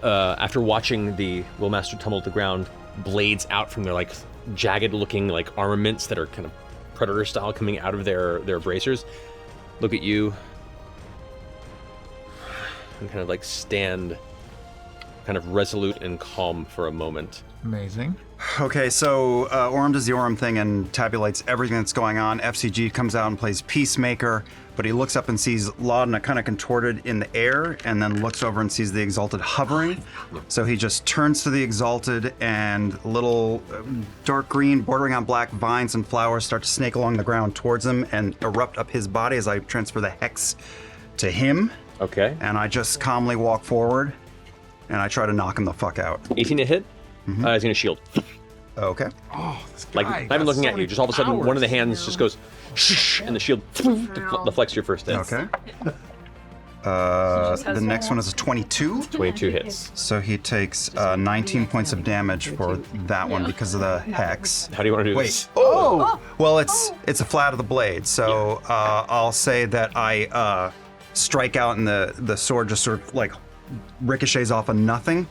after watching the Willmaster tumble to the ground, blades out from their like jagged-looking like armaments that are kind of predator style coming out of their bracers. Look at you and kind of like stand kind of resolute and calm for a moment. Amazing. Okay, so Orm does the Orm thing and tabulates everything that's going on. FCG comes out and plays Peacemaker, but he looks up and sees Laudna kind of contorted in the air, and then looks over and sees the Exalted hovering. So he just turns to the Exalted, and little dark green, bordering on black vines and flowers start to snake along the ground towards him and erupt up his body as I transfer the Hex to him. Okay. And I just calmly walk forward, and I try to knock him the fuck out. 18 to hit. He's gonna shield. Okay. Oh, this Like, guy not even got looking so at you, many just all of a sudden, one of the powers. hands just goes, shh, and the shield deflects your first hit. Okay. The next one is a 22. 22 hits. So he takes 19 points of damage for that one because of the hex. How do you want to do this? Oh! Well, it's a flat of the blade, so I'll say that I strike out and the sword just sort of like ricochets off of nothing.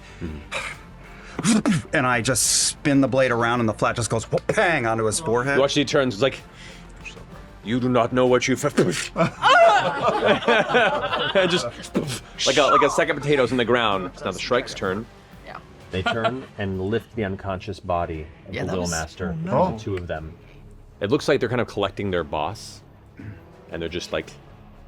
And I just spin the blade around and the flat just goes bang onto his forehead. You watch he turns, it's like, you do not know what you've... just like a sack of potatoes in the ground. It's now the Shrike's turn. Yeah. They turn and lift the unconscious body of the Willmaster. no. Two of them. It looks like they're kind of collecting their boss, and they're just like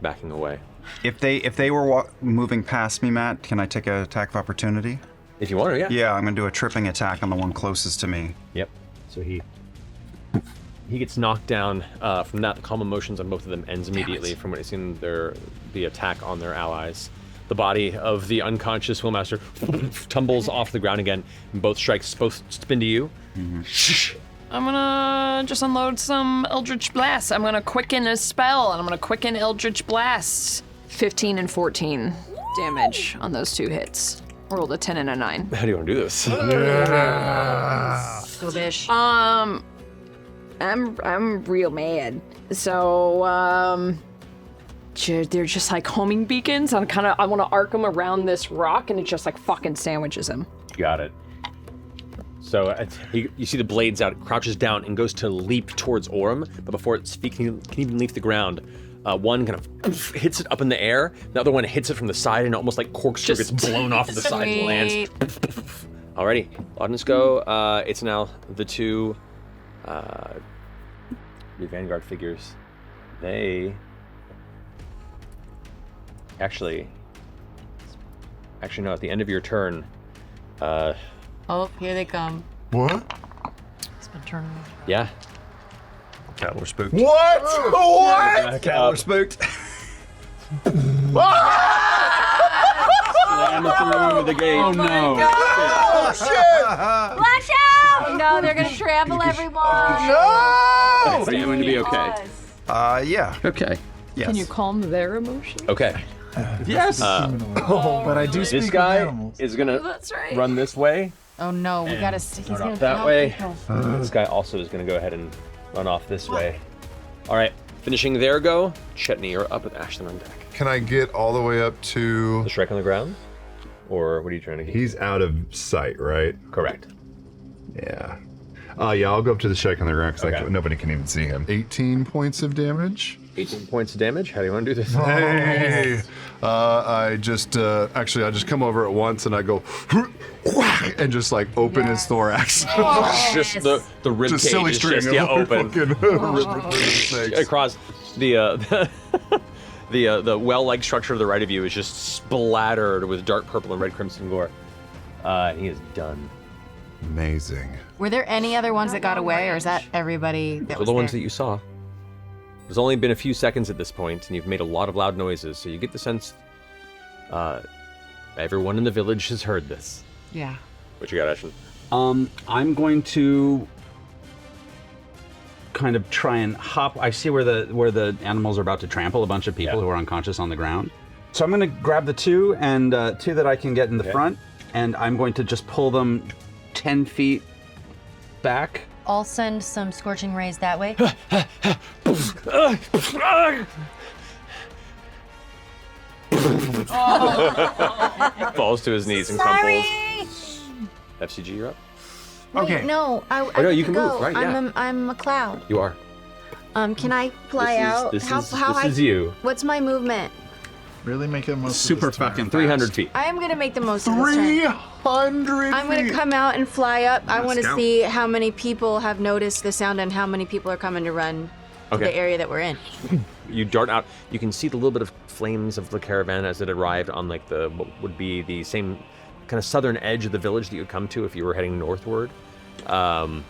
backing away. If they were moving past me, Matt, can I take an attack of opportunity? If you want to, yeah. Yeah, I'm gonna do a tripping attack on the one closest to me. Yep. So he gets knocked down from that. The calm emotions on both of them ends immediately from what I've seen the attack on their allies. The body of the unconscious Willmaster tumbles off the ground again, and both strikes both spin to you. I'm gonna just unload some Eldritch Blast. I'm gonna quicken a spell, and I'm gonna quicken Eldritch Blast. 15 and 14 damage on those 2 hits. Rolled a 10 and a 9. How do you want to do this? Go bish. I'm real mad. So they're just like homing beacons. I want to arc them around this rock, and it just like fucking sandwiches him. Got it. So you see the blades out, it crouches down and goes to leap towards Orm, but before its feet can even leave the ground, one kind of hits it up in the air, the other one hits it from the side and almost like corkscrew gets blown off of the side and lands. Alrighty, audience go. It's now the 2 the Vanguard figures. They actually no, at the end of your turn, Oh, here they come. What? It's been turning. Yeah. Cattle are spooked. What? What? Cattle are spooked. Slam through the gate. Oh no. Oh shit! Watch out! No, they're gonna trample everyone. No! Are you going to be okay? Yeah. Okay. Yes. Can you calm their emotions? Okay. Yes. But I do speak This guy of animals. is gonna That's right. run this way. Oh no, we gotta. He's Run gonna off that kill way. people. This guy also is gonna go ahead and run off this way. All right, finishing their go. Chetney, you're up with Ashlyn on deck. Can I get all the way up to... The Shrek on the ground? Or what are you trying to get? He's out of sight, right? Correct. Yeah. Yeah, I'll go up to the Shrek on the ground because Okay. nobody can even see him. 18 points of damage. 18 points of damage. How do you want to do this? Hey! I just come over at once and I go whack, and just like open his thorax. Just the rib Just cage silly is string just of open fucking across the the well-like structure to the right of you is just splattered with dark purple and red crimson gore. He is done. Amazing. Were there any other ones that got away, or is that everybody that Those was are the ones there? that you saw. There's only been a few seconds at this point, and you've made a lot of loud noises, so you get the sense everyone in the village has heard this. Yeah. What you got, Ashlyn? I'm going to kind of try and hop. I see where the animals are about to trample a bunch of people who are unconscious on the ground. So I'm going to grab the 2 and 2 that I can get in the front, and I'm going to just pull them 10 feet back. I'll send some scorching rays that way. Falls to his knees and Sorry. crumples. FCG, you're up. Wait, Okay. no, I no, you need can to move, go. right, yeah. I'm a cloud. You are. Can I fly out? This how is you. What's my movement? Really make the most Super of this turn. fucking 300 feet. I am gonna make the most of this turn. 300 I'm gonna come out and fly up. I want to scout. see how many people have noticed the sound and how many people are coming to run to Okay. the area that we're in. You dart out. You can see the little bit of flames of the caravan as it arrived on like what would be the same kind of southern edge of the village that you'd come to if you were heading northward. And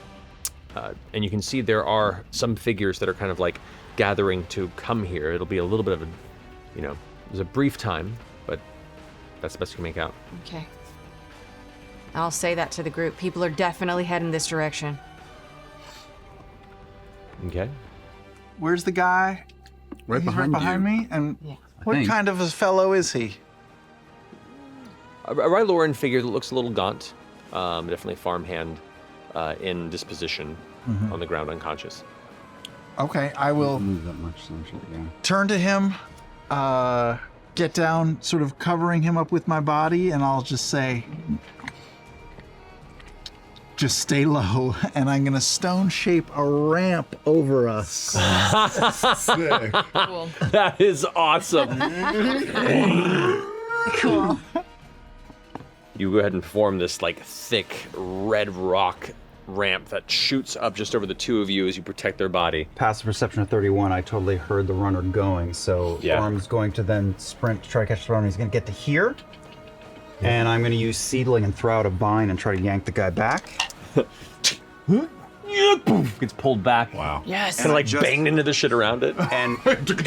you can see there are some figures that are kind of like gathering to come here. It'll be a little bit of a, it was a brief time, but that's the best you can make out. Okay. I'll say that to the group. People are definitely heading this direction. Okay. Where's the guy? Right He's behind right behind you. me. And Yeah. what think. kind of a fellow is he? A Ryloran figure that looks a little gaunt, definitely farmhand in disposition, on the ground unconscious. Okay, I will Move that much, so yeah. turn to him, get down, sort of covering him up with my body, and I'll just say, just stay low, and I'm gonna stone shape a ramp over us. Sick. That is awesome. Cool. You go ahead and form this like thick red rock ramp that shoots up just over the two of you as you protect their body. Passive perception of 31, I totally heard the runner going, so Yeah. Orm's going to then sprint to try to catch the runner. He's going to get to here, and I'm going to use Seedling and throw out a vine and try to yank the guy back. Gets pulled back. Wow. Yes. Kind of like banged into the shit around it. And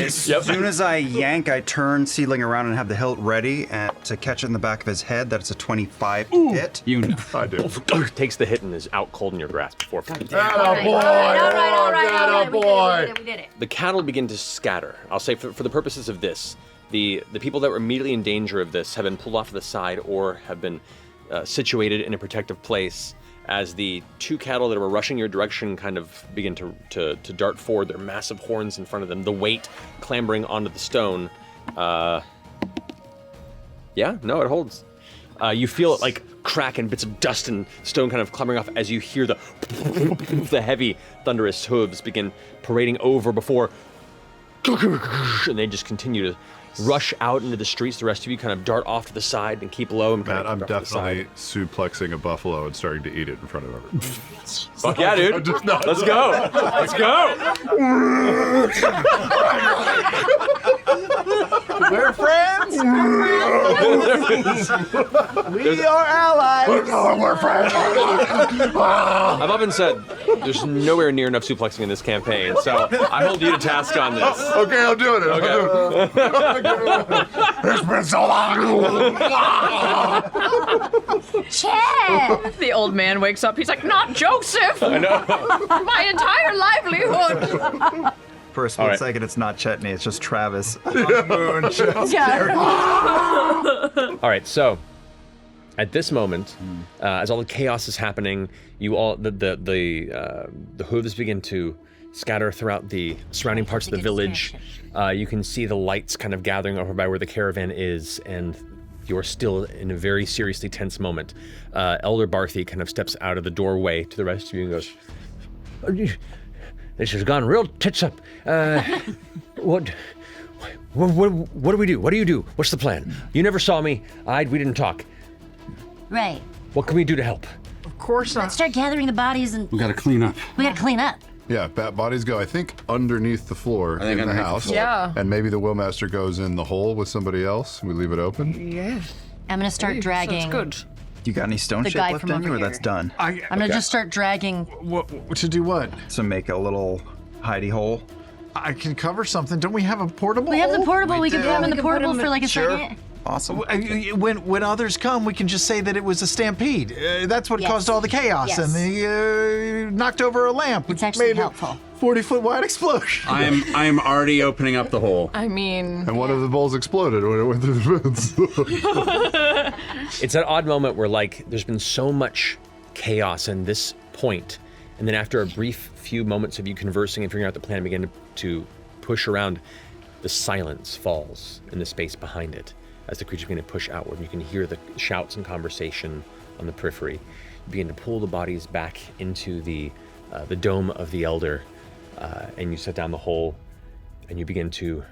as soon as I yank, I turn Seedling around and have the hilt ready and to catch it in the back of his head. That's a 25 to hit. You know. I do. Takes the hit and is out cold in your grasp before. All right. We did it. The cattle begin to scatter. I'll say for the purposes of this, The people that were immediately in danger of this have been pulled off to the side or have been situated in a protective place as the 2 cattle that were rushing your direction kind of begin to dart forward, their massive horns in front of them, the weight clambering onto the stone. Yeah, no, it holds. You feel it like crack and bits of dust and stone kind of clambering off as you hear the heavy, thunderous hooves begin parading over before, and they just continue to rush out into the streets. The rest of you kind of dart off to the side and keep low. And Matt, I'm definitely suplexing a buffalo and starting to eat it in front of everyone. Fuck yeah, dude. Let's go. Let's go. We're friends. We are allies. We're friends. I've often said there's nowhere near enough suplexing in this campaign, so I hold you to task on this. Okay, I'm doing it. Okay. It's been so long. Chad! The old man wakes up. He's like, not Joseph! I know. My entire livelihood! For a split second, it's not Chetney, it's just Travis. Yeah. All right, so at this moment, as all the chaos is happening, you all the hooves begin to scatter throughout the surrounding parts of the village. You can see the lights kind of gathering over by where the caravan is, and you're still in a very seriously tense moment. Elder Barthie kind of steps out of the doorway to the rest of you and goes, "This has gone real tits up. What do we do? What do you do? What's the plan? You never saw me. We didn't talk. Right. What can we do to help?" Of course Let's start gathering the bodies and We gotta clean up. we gotta clean up. Yeah, bat bodies go, I think, underneath the floor in the underneath the house. floor. Yeah. And maybe the Willmaster goes in the hole with somebody else. We leave it open. Yeah. I'm gonna start dragging. That's good. You got any stone The shape guy left from in you, over or that's here. done? I'm gonna just start dragging. What to do what? To make a little hidey hole. I can cover something. Don't we have a portable? We have the hole? portable. We can do. put him in We the can put portable him for in- like a Sure. second. Awesome. When others come, we can just say that it was a stampede. That's what Yes. caused all the chaos, Yes. and they knocked over a lamp. It's which actually made helpful. a 40-foot wide explosion. I'm already opening up the hole. I mean, And one of the bowls exploded when it went through the vents. It's that odd moment where, like, there's been so much chaos in this point, and then after a brief few moments of you conversing and figuring out the plan, begin to push around, the silence falls in the space behind it as the creatures begin to push outward. You can hear the shouts and conversation on the periphery. You begin to pull the bodies back into the dome of the Elder, and you set down the hole, and you begin to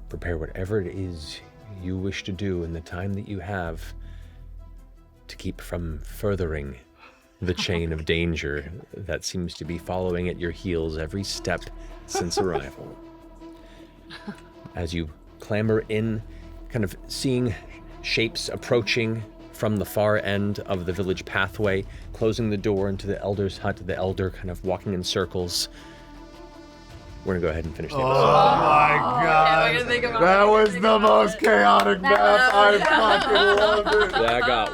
prepare whatever it is you wish to do in the time that you have to keep from furthering the chain of danger that seems to be following at your heels every step since arrival. As you clamber in, kind of seeing shapes approaching from the far end of the village pathway, closing the door into the Elder's hut, the Elder kind of walking in circles. We're gonna go ahead and finish the episode. Oh my god. we're gonna think about That was the most chaotic map. I fucking love it. That got